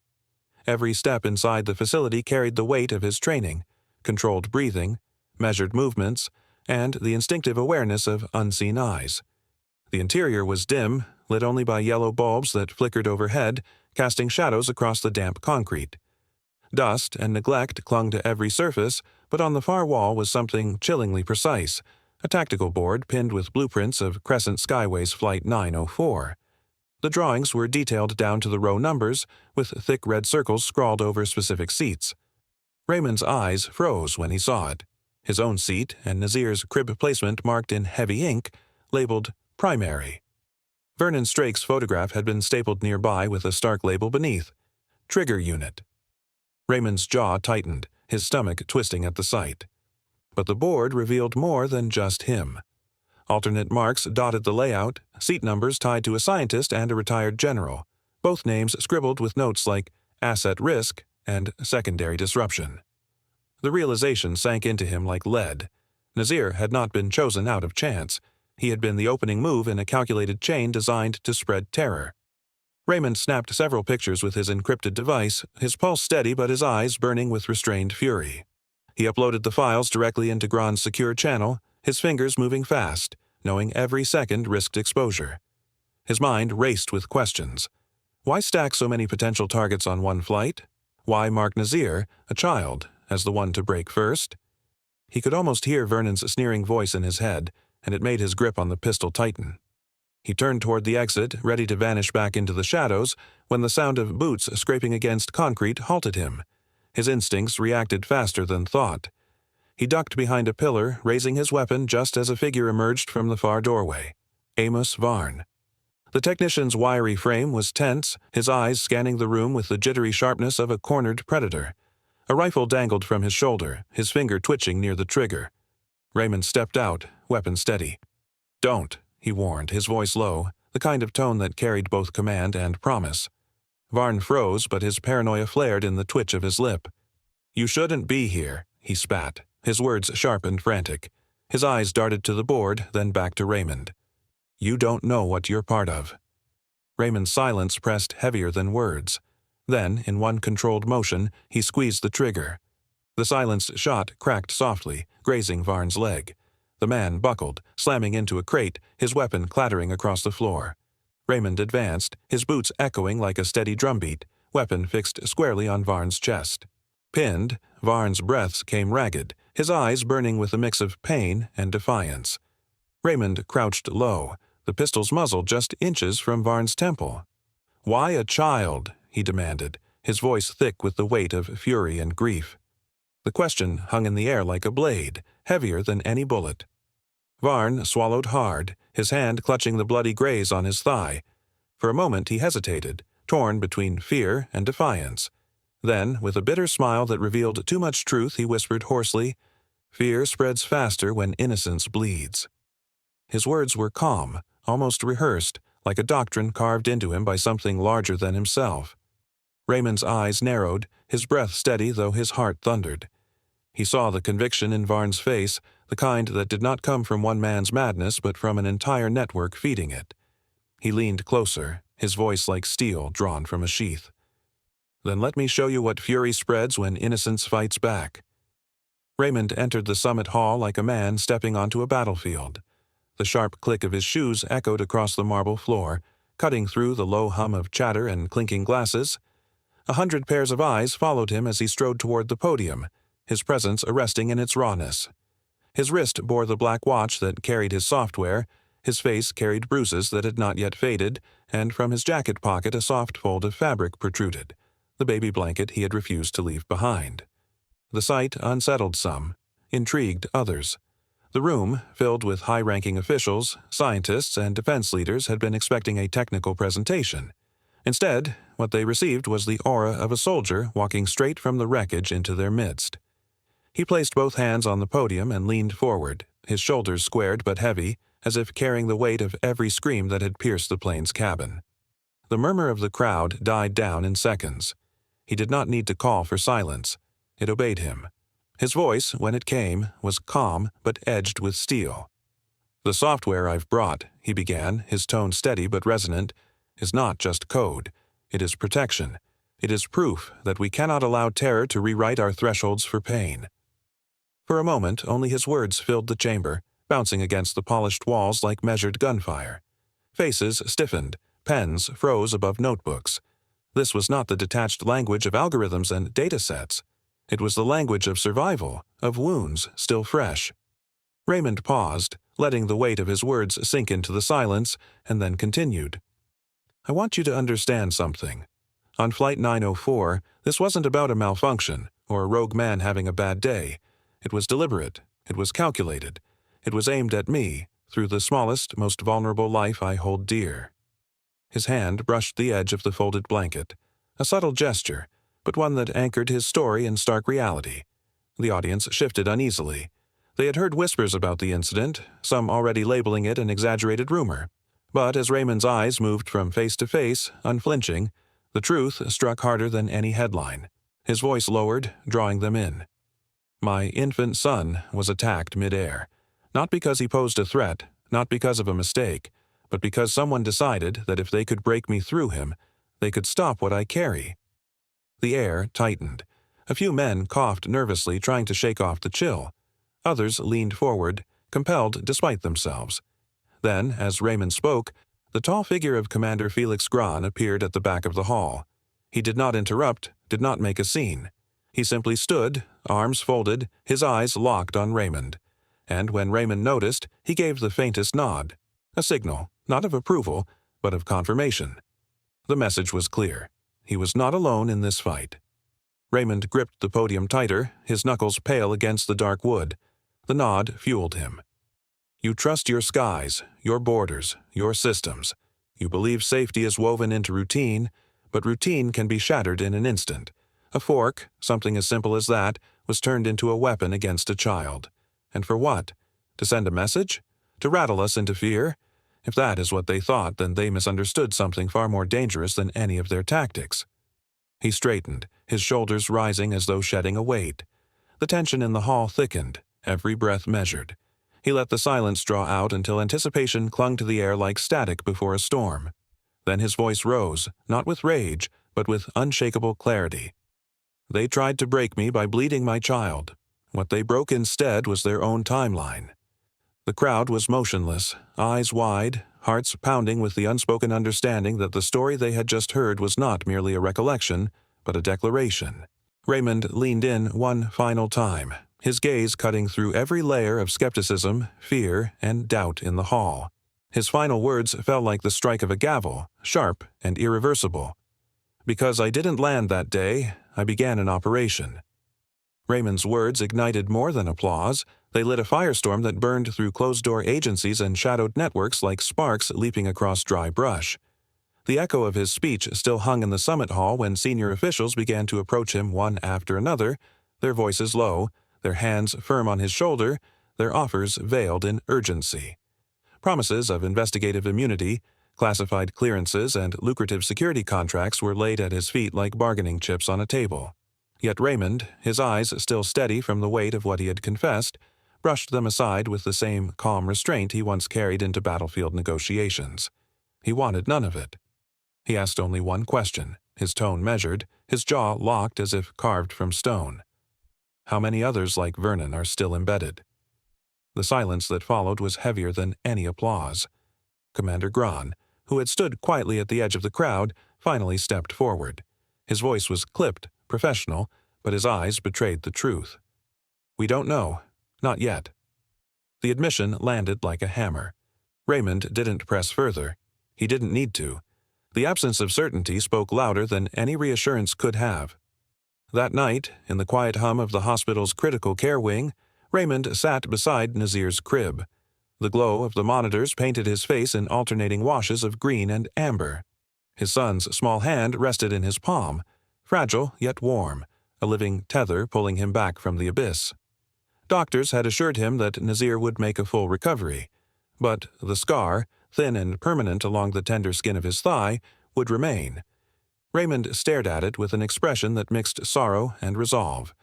Every step inside the facility carried the weight of his training, controlled breathing, measured movements, and the instinctive awareness of unseen eyes. The interior was dim, lit only by yellow bulbs that flickered overhead, casting shadows across the damp concrete. Dust and neglect clung to every surface, but on the far wall was something chillingly precise, a tactical board pinned with blueprints of Crescent Skyways Flight 904. The drawings were detailed down to the row numbers, with thick red circles scrawled over specific seats. Raymond's eyes froze when he saw it. His own seat and Nazir's crib placement marked in heavy ink, labeled Primary. Vernon Strake's photograph had been stapled nearby with a stark label beneath, Trigger Unit. Raymond's jaw tightened, his stomach twisting at the sight. But the board revealed more than just him. Alternate marks dotted the layout, seat numbers tied to a scientist and a retired general, both names scribbled with notes like Asset Risk and Secondary Disruption. The realization sank into him like lead. Nazir had not been chosen out of chance. He had been the opening move in a calculated chain designed to spread terror. Raymond snapped several pictures with his encrypted device, his pulse steady but his eyes burning with restrained fury. He uploaded the files directly into Gron's secure channel, his fingers moving fast, knowing every second risked exposure. His mind raced with questions. Why stack so many potential targets on one flight? Why mark Nazir, a child, as the one to break first? He could almost hear Vernon's sneering voice in his head, and it made his grip on the pistol tighten. He turned toward the exit, ready to vanish back into the shadows, when the sound of boots scraping against concrete halted him. His instincts reacted faster than thought. He ducked behind a pillar, raising his weapon just as a figure emerged from the far doorway. Amos Varn. The technician's wiry frame was tense, his eyes scanning the room with the jittery sharpness of a cornered predator. A rifle dangled from his shoulder, his finger twitching near the trigger. Raymond stepped out, weapon steady. "Don't," he warned, his voice low, the kind of tone that carried both command and promise. Varn froze, but his paranoia flared in the twitch of his lip. "You shouldn't be here," he spat, his words sharp and frantic. His eyes darted to the board, then back to Raymond. "You don't know what you're part of." Raymond's silence pressed heavier than words. Then, in one controlled motion, he squeezed the trigger. The silenced shot cracked softly, grazing Varn's leg. The man buckled, slamming into a crate, his weapon clattering across the floor. Raymond advanced, his boots echoing like a steady drumbeat, weapon fixed squarely on Varn's chest. Pinned, Varn's breaths came ragged, his eyes burning with a mix of pain and defiance. Raymond crouched low, the pistol's muzzle just inches from Varn's temple. "Why a child?" he demanded, his voice thick with the weight of fury and grief. The question hung in the air like a blade, heavier than any bullet. Varn swallowed hard, his hand clutching the bloody graze on his thigh. For a moment he hesitated, torn between fear and defiance. Then, with a bitter smile that revealed too much truth, he whispered hoarsely, Fear spreads faster when innocence bleeds. His words were calm, almost rehearsed, like a doctrine carved into him by something larger than himself. Raymond's eyes narrowed, his breath steady though his heart thundered. He saw the conviction in Varn's face, the kind that did not come from one man's madness but from an entire network feeding it. He leaned closer, his voice like steel drawn from a sheath. "Then let me show you what fury spreads when innocence fights back." Raymond entered the summit hall like a man stepping onto a battlefield. The sharp click of his shoes echoed across the marble floor, cutting through the low hum of chatter and clinking glasses. 100 pairs of eyes followed him as he strode toward the podium, his presence arresting in its rawness. His wrist bore the black watch that carried his software, his face carried bruises that had not yet faded, and from his jacket pocket a soft fold of fabric protruded, the baby blanket he had refused to leave behind. The sight unsettled some, intrigued others. The room, filled with high-ranking officials, scientists, and defense leaders, had been expecting a technical presentation. Instead, what they received was the aura of a soldier walking straight from the wreckage into their midst. He placed both hands on the podium and leaned forward, his shoulders squared but heavy, as if carrying the weight of every scream that had pierced the plane's cabin. The murmur of the crowd died down in seconds. He did not need to call for silence. It obeyed him. His voice, when it came, was calm but edged with steel. "The software I've brought," he began, his tone steady but resonant, "is not just code. It is protection. It is proof that we cannot allow terror to rewrite our thresholds for pain." For a moment, only his words filled the chamber, bouncing against the polished walls like measured gunfire. Faces stiffened, pens froze above notebooks. This was not the detached language of algorithms and data sets. It was the language of survival, of wounds still fresh. Raymond paused, letting the weight of his words sink into the silence, and then continued. "I want you to understand something. On Flight 904, this wasn't about a malfunction or a rogue man having a bad day. It was deliberate. It was calculated. It was aimed at me, through the smallest, most vulnerable life I hold dear." His hand brushed the edge of the folded blanket, a subtle gesture, but one that anchored his story in stark reality. The audience shifted uneasily. They had heard whispers about the incident, some already labeling it an exaggerated rumor. But as Raymond's eyes moved from face to face, unflinching, the truth struck harder than any headline. His voice lowered, drawing them in. "My infant son was attacked mid-air, not because he posed a threat, not because of a mistake, but because someone decided that if they could break me through him, they could stop what I carry." The air tightened. A few men coughed nervously, trying to shake off the chill. Others leaned forward, compelled despite themselves. Then, as Raymond spoke, the tall figure of Commander Felix Gran appeared at the back of the hall. He did not interrupt, did not make a scene. He simply stood, arms folded, his eyes locked on Raymond. And when Raymond noticed, he gave the faintest nod. A signal, not of approval, but of confirmation. The message was clear. He was not alone in this fight. Raymond gripped the podium tighter, his knuckles pale against the dark wood. The nod fueled him. "You trust your skies, your borders, your systems. You believe safety is woven into routine, but routine can be shattered in an instant. A fork, something as simple as that, was turned into a weapon against a child. And for what? To send a message? To rattle us into fear? If that is what they thought, then they misunderstood something far more dangerous than any of their tactics." He straightened, his shoulders rising as though shedding a weight. The tension in the hall thickened, every breath measured. He let the silence draw out until anticipation clung to the air like static before a storm. Then his voice rose, not with rage, but with unshakable clarity. "They tried to break me by bleeding my child. What they broke instead was their own timeline." The crowd was motionless, eyes wide, hearts pounding with the unspoken understanding that the story they had just heard was not merely a recollection, but a declaration. Raymond leaned in one final time, his gaze cutting through every layer of skepticism, fear, and doubt in the hall. His final words fell like the strike of a gavel, sharp and irreversible. "Because I didn't land that day, I began an operation." Raymond's words ignited more than applause. They lit a firestorm that burned through closed-door agencies and shadowed networks like sparks leaping across dry brush. The echo of his speech still hung in the summit hall when senior officials began to approach him one after another, their voices low, their hands firm on his shoulder, their offers veiled in urgency. Promises of investigative immunity, classified clearances, and lucrative security contracts were laid at his feet like bargaining chips on a table. Yet Raymond, his eyes still steady from the weight of what he had confessed, brushed them aside with the same calm restraint he once carried into battlefield negotiations. He wanted none of it. He asked only one question, his tone measured, his jaw locked as if carved from stone. How many others like Vernon are still embedded? The silence that followed was heavier than any applause. Commander Gran, who had stood quietly at the edge of the crowd, finally stepped forward. His voice was clipped, professional, but his eyes betrayed the truth. "We don't know. Not yet." The admission landed like a hammer. Raymond didn't press further. He didn't need to. The absence of certainty spoke louder than any reassurance could have. That night, in the quiet hum of the hospital's critical care wing, Raymond sat beside Nazir's crib. The glow of the monitors painted his face in alternating washes of green and amber. His son's small hand rested in his palm, fragile yet warm, a living tether pulling him back from the abyss. Doctors had assured him that Nazir would make a full recovery, but the scar, thin and permanent along the tender skin of his thigh, would remain. Raymond stared at it with an expression that mixed sorrow and resolve.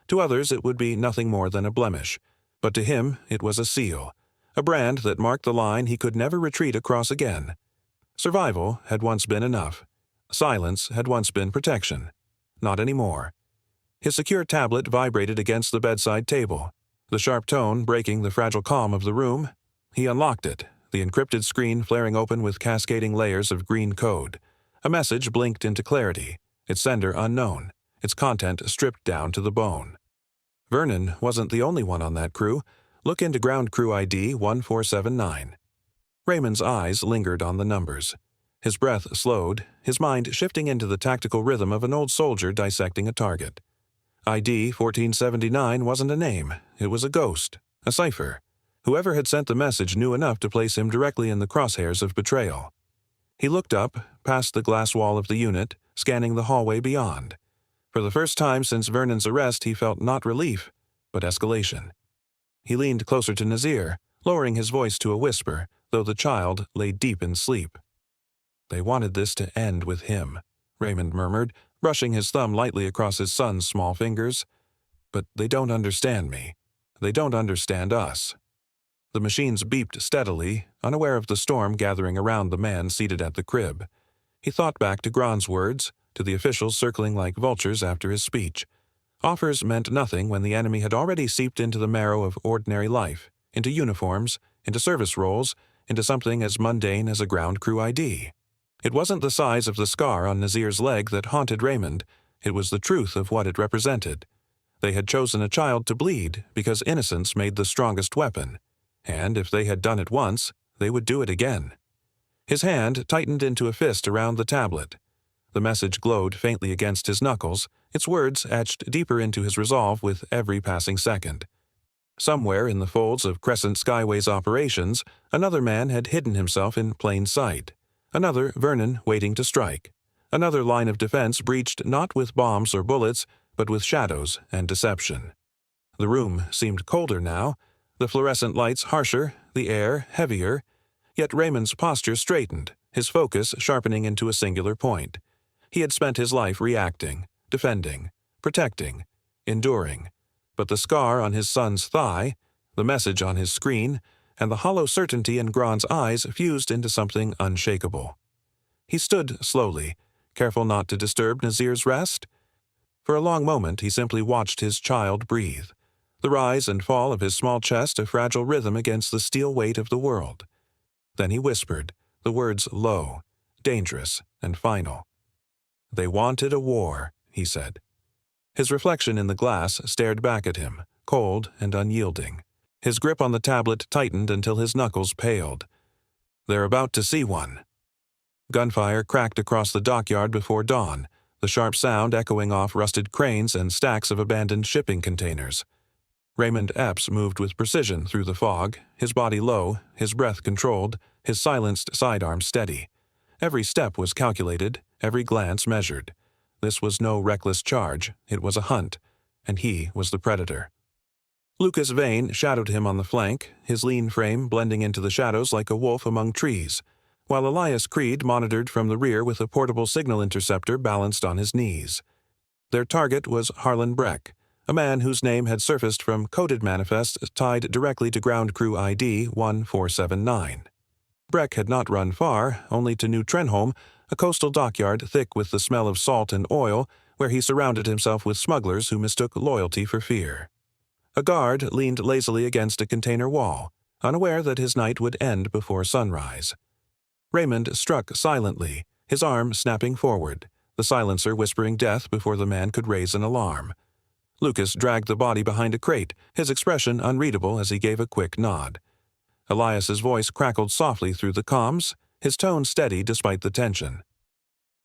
To others it would be nothing more than a blemish, but to him it was a seal, a brand that marked the line he could never retreat across again. Survival had once been enough. Silence had once been protection. Not anymore. His secure tablet vibrated against the bedside table, the sharp tone breaking the fragile calm of the room. He unlocked it, the encrypted screen flaring open with cascading layers of green code. A message blinked into clarity, its sender unknown, its content stripped down to the bone. Vernon wasn't the only one on that crew. Look into ground crew ID 1479. Raymond's eyes lingered on the numbers. His breath slowed, his mind shifting into the tactical rhythm of an old soldier dissecting a target. ID 1479 wasn't a name, it was a ghost, a cipher. Whoever had sent the message knew enough to place him directly in the crosshairs of betrayal. He looked up, past the glass wall of the unit, scanning the hallway beyond. For the first time since Vernon's arrest, he felt not relief, but escalation. He leaned closer to Nazir, lowering his voice to a whisper, though the child lay deep in sleep. "They wanted this to end with him," Raymond murmured, brushing his thumb lightly across his son's small fingers. "But they don't understand me. They don't understand us." The machines beeped steadily, unaware of the storm gathering around the man seated at the crib. He thought back to Gran's words, to the officials circling like vultures after his speech. Offers meant nothing when the enemy had already seeped into the marrow of ordinary life, into uniforms, into service roles, into something as mundane as a ground crew ID. It wasn't the size of the scar on Nazir's leg that haunted Raymond, it was the truth of what it represented. They had chosen a child to bleed because innocence made the strongest weapon, and if they had done it once, they would do it again. His hand tightened into a fist around the tablet. The message glowed faintly against his knuckles, its words etched deeper into his resolve with every passing second. Somewhere in the folds of Crescent Skyway's operations, another man had hidden himself in plain sight. Another Vernon waiting to strike. Another line of defense breached not with bombs or bullets, but with shadows and deception. The room seemed colder now, the fluorescent lights harsher, the air heavier, yet Raymond's posture straightened, his focus sharpening into a singular point. He had spent his life reacting, defending, protecting, enduring, but the scar on his son's thigh, the message on his screen, and the hollow certainty in Gran's eyes fused into something unshakable. He stood slowly, careful not to disturb Nazir's rest. For a long moment he simply watched his child breathe, the rise and fall of his small chest a fragile rhythm against the steel weight of the world. Then he whispered, the words low, dangerous, and final. "They wanted a war," he said. His reflection in the glass stared back at him, cold and unyielding. His grip on the tablet tightened until his knuckles paled. "They're about to see one." Gunfire cracked across the dockyard before dawn, the sharp sound echoing off rusted cranes and stacks of abandoned shipping containers. Raymond Epps moved with precision through the fog, his body low, his breath controlled, his silenced sidearm steady. Every step was calculated, every glance measured. This was no reckless charge, it was a hunt, and he was the predator. Lucas Vane shadowed him on the flank, his lean frame blending into the shadows like a wolf among trees, while Elias Creed monitored from the rear with a portable signal interceptor balanced on his knees. Their target was Harlan Breck, a man whose name had surfaced from coded manifests tied directly to Ground Crew ID 1479. Breck had not run far, only to New Trenholm, a coastal dockyard thick with the smell of salt and oil, where he surrounded himself with smugglers who mistook loyalty for fear. A guard leaned lazily against a container wall, unaware that his night would end before sunrise. Raymond struck silently, his arm snapping forward, the silencer whispering death before the man could raise an alarm. Lucas dragged the body behind a crate, his expression unreadable as he gave a quick nod. Elias's voice crackled softly through the comms, his tone steady despite the tension.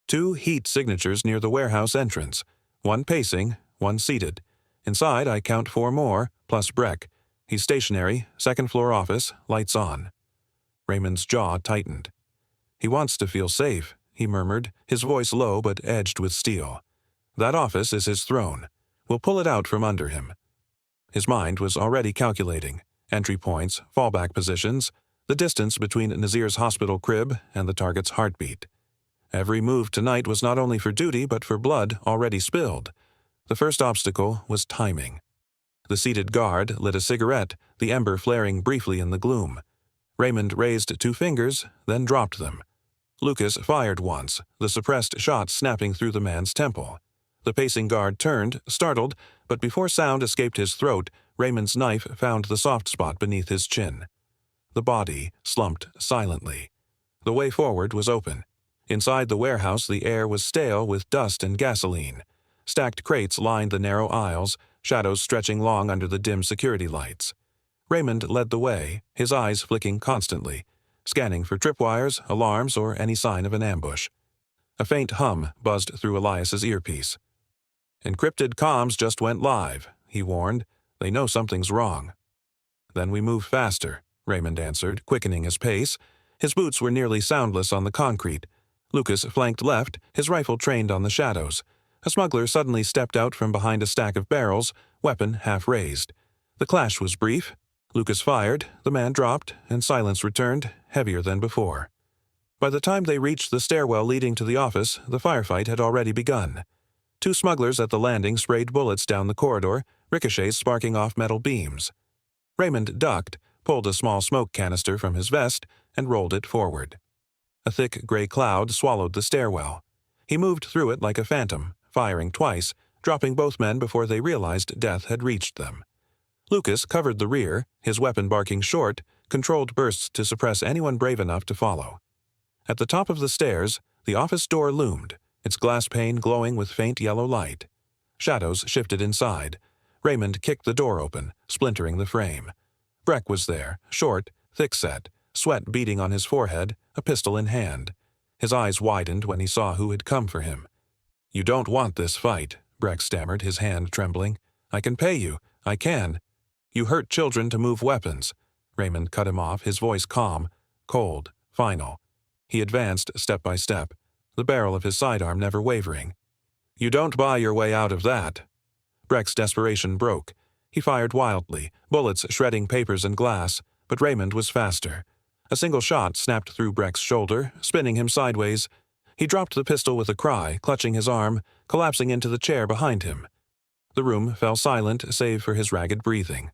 2 heat signatures near the warehouse entrance, 1 pacing, 1 seated. Inside, I count 4 more, plus Breck. He's stationary, 2nd floor office, lights on. Raymond's jaw tightened. He wants to feel safe, he murmured, his voice low but edged with steel. That office is his throne. We'll pull it out from under him. His mind was already calculating entry points, fallback positions, the distance between Nazir's hospital crib and the target's heartbeat. Every move tonight was not only for duty but for blood already spilled. The first obstacle was timing. The seated guard lit a cigarette, the ember flaring briefly in the gloom. Raymond raised 2 fingers, then dropped them. Lucas fired once, the suppressed shot snapping through the man's temple. The pacing guard turned, startled, but before sound escaped his throat, Raymond's knife found the soft spot beneath his chin. The body slumped silently. The way forward was open. Inside the warehouse the air was stale with dust and gasoline. Stacked crates lined the narrow aisles, shadows stretching long under the dim security lights. Raymond led the way, his eyes flicking constantly, scanning for tripwires, alarms, or any sign of an ambush. A faint hum buzzed through Elias's earpiece. "Encrypted comms just went live," he warned. "They know something's wrong." "Then we move faster," Raymond answered, quickening his pace. His boots were nearly soundless on the concrete. Lucas flanked left, his rifle trained on the shadows. A smuggler suddenly stepped out from behind a stack of barrels, weapon half raised. The clash was brief. Lucas fired, the man dropped, and silence returned, heavier than before. By the time they reached the stairwell leading to the office, the firefight had already begun. 2 smugglers at the landing sprayed bullets down the corridor, ricochets sparking off metal beams. Raymond ducked, pulled a small smoke canister from his vest, and rolled it forward. A thick gray cloud swallowed the stairwell. He moved through it like a phantom, firing twice, dropping both men before they realized death had reached them. Lucas covered the rear, his weapon barking short, controlled bursts to suppress anyone brave enough to follow. At the top of the stairs, the office door loomed, its glass pane glowing with faint yellow light. Shadows shifted inside. Raymond kicked the door open, splintering the frame. Breck was there, short, thick-set, sweat beading on his forehead, a pistol in hand. His eyes widened when he saw who had come for him. "You don't want this fight," Breck stammered, his hand trembling. "I can pay you. I can." "You hurt children to move weapons." Raymond cut him off, his voice calm, cold, final. He advanced step by step, the barrel of his sidearm never wavering. "You don't buy your way out of that." Breck's desperation broke. He fired wildly, bullets shredding papers and glass, but Raymond was faster. A single shot snapped through Breck's shoulder, spinning him sideways. He dropped the pistol with a cry, clutching his arm, collapsing into the chair behind him. The room fell silent save for his ragged breathing.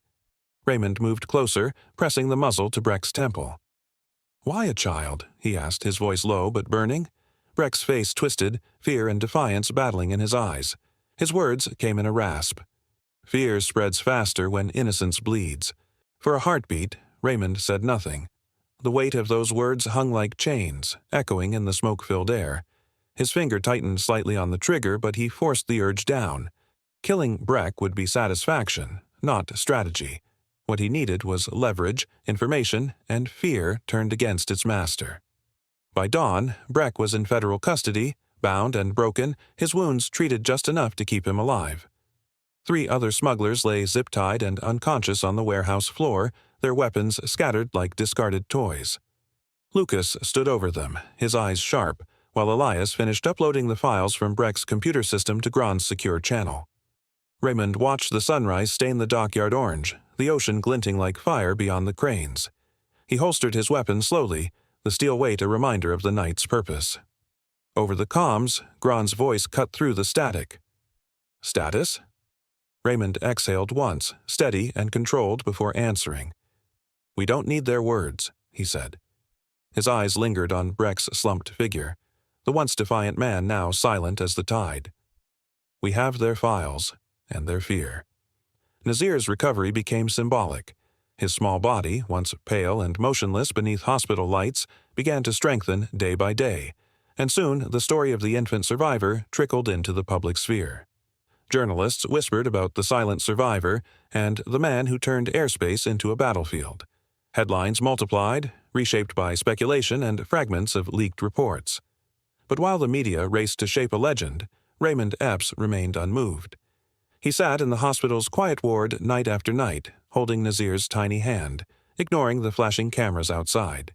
Raymond moved closer, pressing the muzzle to Breck's temple. "Why a child?" he asked, his voice low but burning. Breck's face twisted, fear and defiance battling in his eyes. His words came in a rasp. "Fear spreads faster when innocence bleeds." For a heartbeat, Raymond said nothing. The weight of those words hung like chains, echoing in the smoke-filled air. His finger tightened slightly on the trigger, but he forced the urge down. Killing Breck would be satisfaction, not strategy. What he needed was leverage, information, and fear turned against its master. By dawn, Breck was in federal custody, bound and broken, his wounds treated just enough to keep him alive. 3 other smugglers lay zip-tied and unconscious on the warehouse floor, their weapons scattered like discarded toys. Lucas stood over them, his eyes sharp, while Elias finished uploading the files from Breck's computer system to Gron's secure channel. Raymond watched the sunrise stain the dockyard orange, the ocean glinting like fire beyond the cranes. He holstered his weapon slowly, the steel weight a reminder of the night's purpose. Over the comms, Gron's voice cut through the static. "Status?" Raymond exhaled once, steady and controlled before answering. "We don't need their words," he said. His eyes lingered on Breck's slumped figure, the once defiant man now silent as the tide. "We have their files, and their fear." Nazir's recovery became symbolic. His small body, once pale and motionless beneath hospital lights, began to strengthen day by day, and soon the story of the infant survivor trickled into the public sphere. Journalists whispered about the silent survivor and the man who turned airspace into a battlefield. Headlines multiplied, reshaped by speculation and fragments of leaked reports. But while the media raced to shape a legend, Raymond Epps remained unmoved. He sat in the hospital's quiet ward night after night, holding Nazir's tiny hand, ignoring the flashing cameras outside.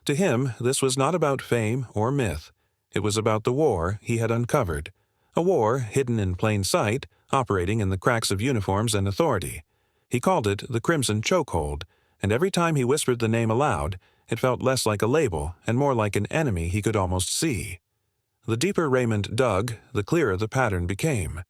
To him, this was not about fame or myth. It was about the war he had uncovered, a war hidden in plain sight, operating in the cracks of uniforms and authority. He called it the Crimson Chokehold, and every time he whispered the name aloud, it felt less like a label and more like an enemy he could almost see. The deeper Raymond dug, the clearer the pattern became.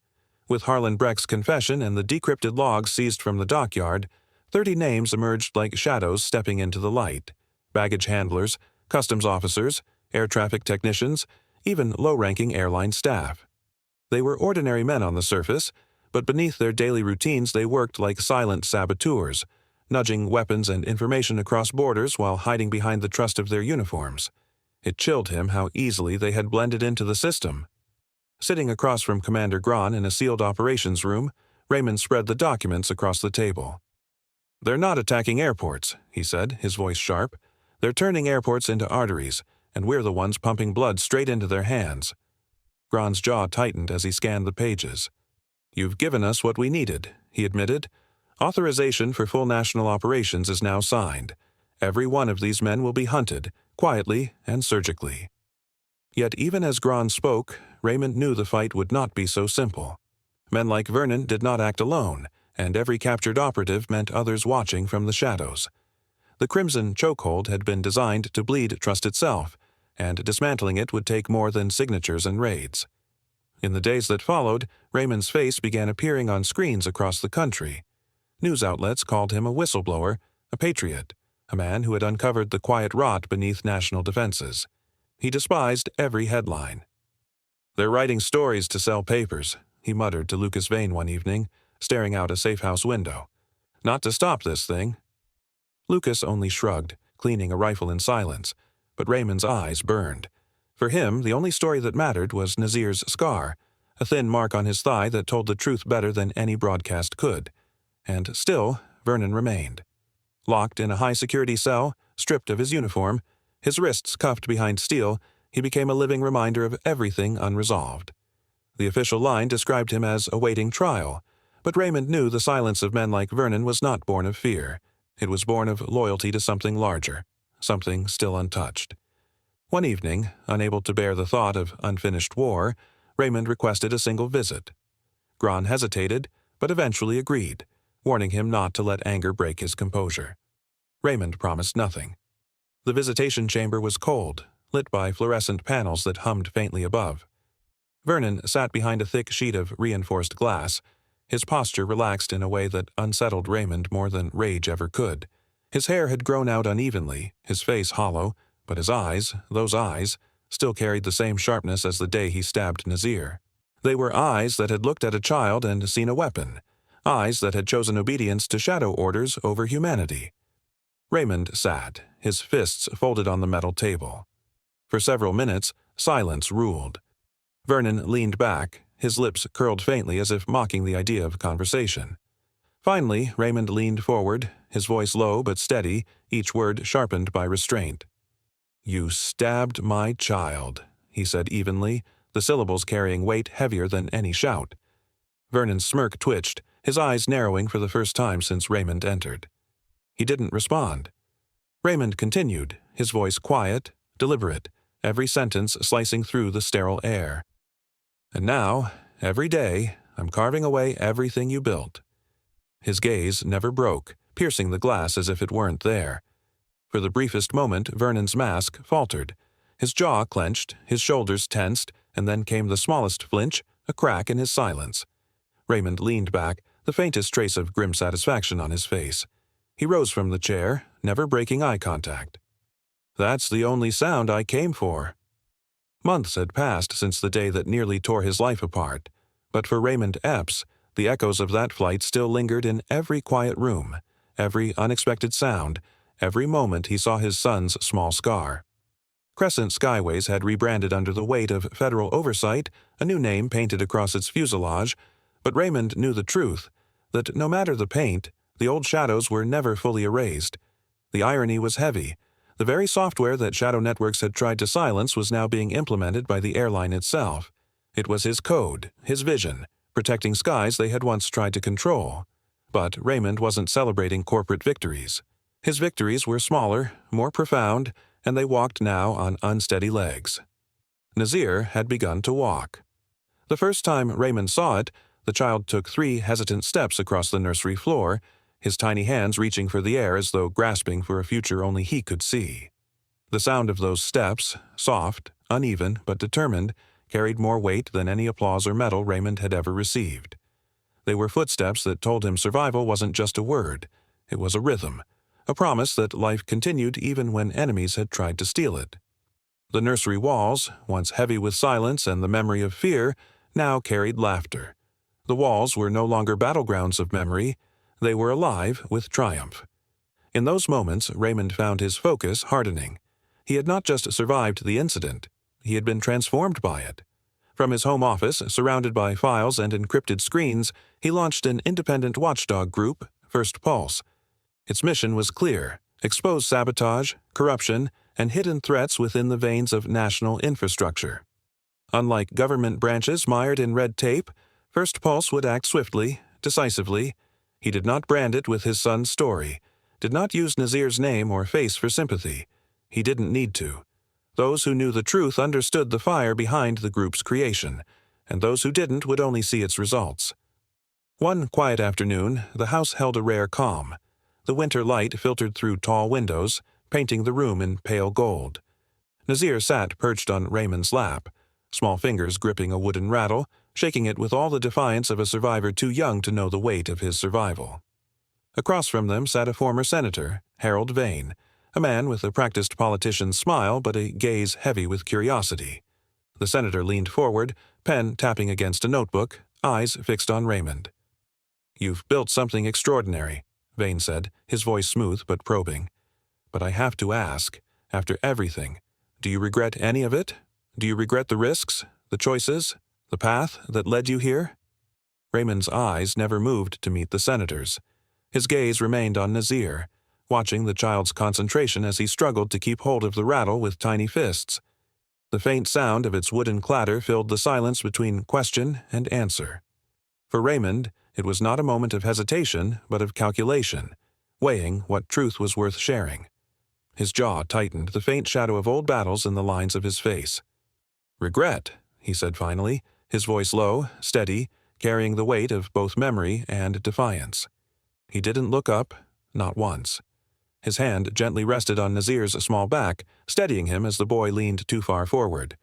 With Harlan Breck's confession and the decrypted logs seized from the dockyard, 30 names emerged like shadows stepping into the light. Baggage handlers, customs officers, air traffic technicians, even low-ranking airline staff. They were ordinary men on the surface, but beneath their daily routines they worked like silent saboteurs, nudging weapons and information across borders while hiding behind the trust of their uniforms. It chilled him how easily they had blended into the system. Sitting across from Commander Gron in a sealed operations room, Raymond spread the documents across the table. "They're not attacking airports," he said, his voice sharp. "They're turning airports into arteries, and we're the ones pumping blood straight into their hands." Gron's jaw tightened as he scanned the pages. "You've given us what we needed," he admitted. "Authorization for full national operations is now signed. Every one of these men will be hunted, quietly and surgically." Yet even as Gron spoke, Raymond knew the fight would not be so simple. Men like Vernon did not act alone, and every captured operative meant others watching from the shadows. The Crimson Chokehold had been designed to bleed trust itself, and dismantling it would take more than signatures and raids. In the days that followed, Raymond's face began appearing on screens across the country. News outlets called him a whistleblower, a patriot, a man who had uncovered the quiet rot beneath national defenses. He despised every headline. "They're writing stories to sell papers," he muttered to Lucas Vane one evening, staring out a safe-house window. "Not to stop this thing." Lucas only shrugged, cleaning a rifle in silence, but Raymond's eyes burned. For him, the only story that mattered was Nazir's scar, a thin mark on his thigh that told the truth better than any broadcast could. And still, Vernon remained. Locked in a high-security cell, stripped of his uniform, his wrists cuffed behind steel, he became a living reminder of everything unresolved. The official line described him as awaiting trial, but Raymond knew the silence of men like Vernon was not born of fear. It was born of loyalty to something larger, something still untouched. One evening, unable to bear the thought of unfinished war, Raymond requested a single visit. Gron hesitated, but eventually agreed, warning him not to let anger break his composure. Raymond promised nothing. The visitation chamber was cold, lit by fluorescent panels that hummed faintly above. Vernon sat behind a thick sheet of reinforced glass, his posture relaxed in a way that unsettled Raymond more than rage ever could. His hair had grown out unevenly, his face hollow, but his eyes, those eyes, still carried the same sharpness as the day he stabbed Nazir. They were eyes that had looked at a child and seen a weapon, eyes that had chosen obedience to shadow orders over humanity. Raymond sat, his fists folded on the metal table. For several minutes, silence ruled. Vernon leaned back, his lips curled faintly as if mocking the idea of conversation. Finally, Raymond leaned forward, his voice low but steady, each word sharpened by restraint. "You stabbed my child," he said evenly, the syllables carrying weight heavier than any shout. Vernon's smirk twitched, his eyes narrowing for the first time since Raymond entered. He didn't respond. Raymond continued, his voice quiet, deliberate, every sentence slicing through the sterile air. "And now, every day, I'm carving away everything you built. His gaze never broke, piercing the glass as if it weren't there. For the briefest moment, Vernon's mask faltered. His jaw clenched, his shoulders tensed, and then came the smallest flinch, a crack in his silence. Raymond leaned back, the faintest trace of grim satisfaction on his face. He rose from the chair, never breaking eye contact. "That's the only sound I came for." Months had passed since the day that nearly tore his life apart, but for Raymond Epps, the echoes of that flight still lingered in every quiet room, every unexpected sound, every moment he saw his son's small scar. Crescent Skyways had rebranded under the weight of federal oversight, a new name painted across its fuselage, but Raymond knew the truth, that no matter the paint, the old shadows were never fully erased. The irony was heavy. The very software that Shadow Networks had tried to silence was now being implemented by the airline itself. It was his code, his vision, protecting skies they had once tried to control. But Raymond wasn't celebrating corporate victories. His victories were smaller, more profound, and they walked now on unsteady legs. Nazir had begun to walk. The first time Raymond saw it, the child took 3 hesitant steps across the nursery floor, his tiny hands reaching for the air as though grasping for a future only he could see. The sound of those steps, soft, uneven, but determined, carried more weight than any applause or medal Raymond had ever received. They were footsteps that told him survival wasn't just a word, it was a rhythm, a promise that life continued even when enemies had tried to steal it. The nursery walls, once heavy with silence and the memory of fear, now carried laughter. The walls were no longer battlegrounds of memory, they were alive with triumph. In those moments, Raymond found his focus hardening. He had not just survived the incident, he had been transformed by it. From his home office, surrounded by files and encrypted screens, he launched an independent watchdog group, First Pulse. Its mission was clear: expose sabotage, corruption, and hidden threats within the veins of national infrastructure. Unlike government branches mired in red tape, First Pulse would act swiftly, decisively. He did not brand it with his son's story, did not use Nazir's name or face for sympathy. He didn't need to. Those who knew the truth understood the fire behind the group's creation, and those who didn't would only see its results. One quiet afternoon, the house held a rare calm. The winter light filtered through tall windows, painting the room in pale gold. Nazir sat perched on Raymond's lap, small fingers gripping a wooden rattle, shaking it with all the defiance of a survivor too young to know the weight of his survival. Across from them sat a former senator, Harold Vane, a man with a practiced politician's smile but a gaze heavy with curiosity. The senator leaned forward, pen tapping against a notebook, eyes fixed on Raymond. "You've built something extraordinary," Vane said, his voice smooth but probing. "But I have to ask, after everything, do you regret any of it? Do you regret the risks, the choices, the path that led you here?" Raymond's eyes never moved to meet the senator's. His gaze remained on Nazir, watching the child's concentration as he struggled to keep hold of the rattle with tiny fists. The faint sound of its wooden clatter filled the silence between question and answer. For Raymond, it was not a moment of hesitation, but of calculation, weighing what truth was worth sharing. His jaw tightened, the faint shadow of old battles in the lines of his face. "Regret," he said finally, his voice low, steady, carrying the weight of both memory and defiance. He didn't look up, not once. His hand gently rested on Nazir's small back, steadying him as the boy leaned too far forward.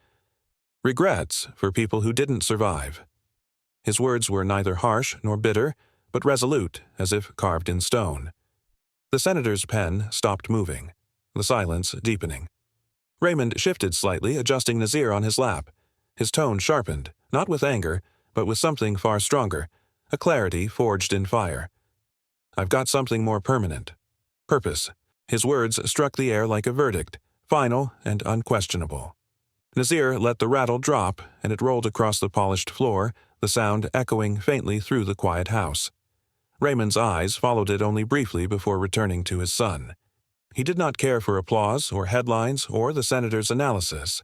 "Regrets for people who didn't survive." His words were neither harsh nor bitter, but resolute, as if carved in stone. The senator's pen stopped moving, the silence deepening. Raymond shifted slightly, adjusting Nazir on his lap. His tone sharpened, not with anger, but with something far stronger, a clarity forged in fire. "I've got something more permanent. Purpose." His words struck the air like a verdict, final and unquestionable. Nazir let the rattle drop, and it rolled across the polished floor, the sound echoing faintly through the quiet house. Raymond's eyes followed it only briefly before returning to his son. He did not care for applause or headlines or the senator's analysis.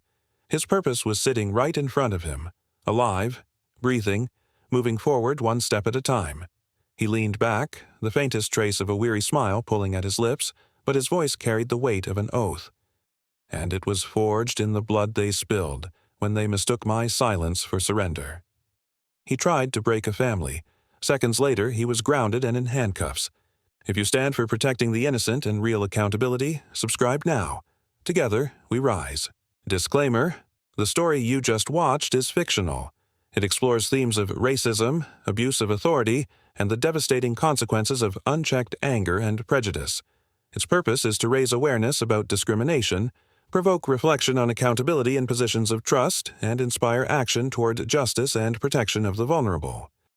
His purpose was sitting right in front of him, alive, breathing, moving forward one step at a time. He leaned back, the faintest trace of a weary smile pulling at his lips, but his voice carried the weight of an oath. "And it was forged in the blood they spilled, when they mistook my silence for surrender." He tried to break a family, Seconds later, he was grounded and in handcuffs. If you stand for protecting the innocent and real accountability, subscribe now. Together, we rise. Disclaimer: the story you just watched is fictional. It explores themes of racism, abuse of authority, and the devastating consequences of unchecked anger and prejudice. Its purpose is to raise awareness about discrimination, provoke reflection on accountability in positions of trust, and inspire action toward justice and protection of the vulnerable.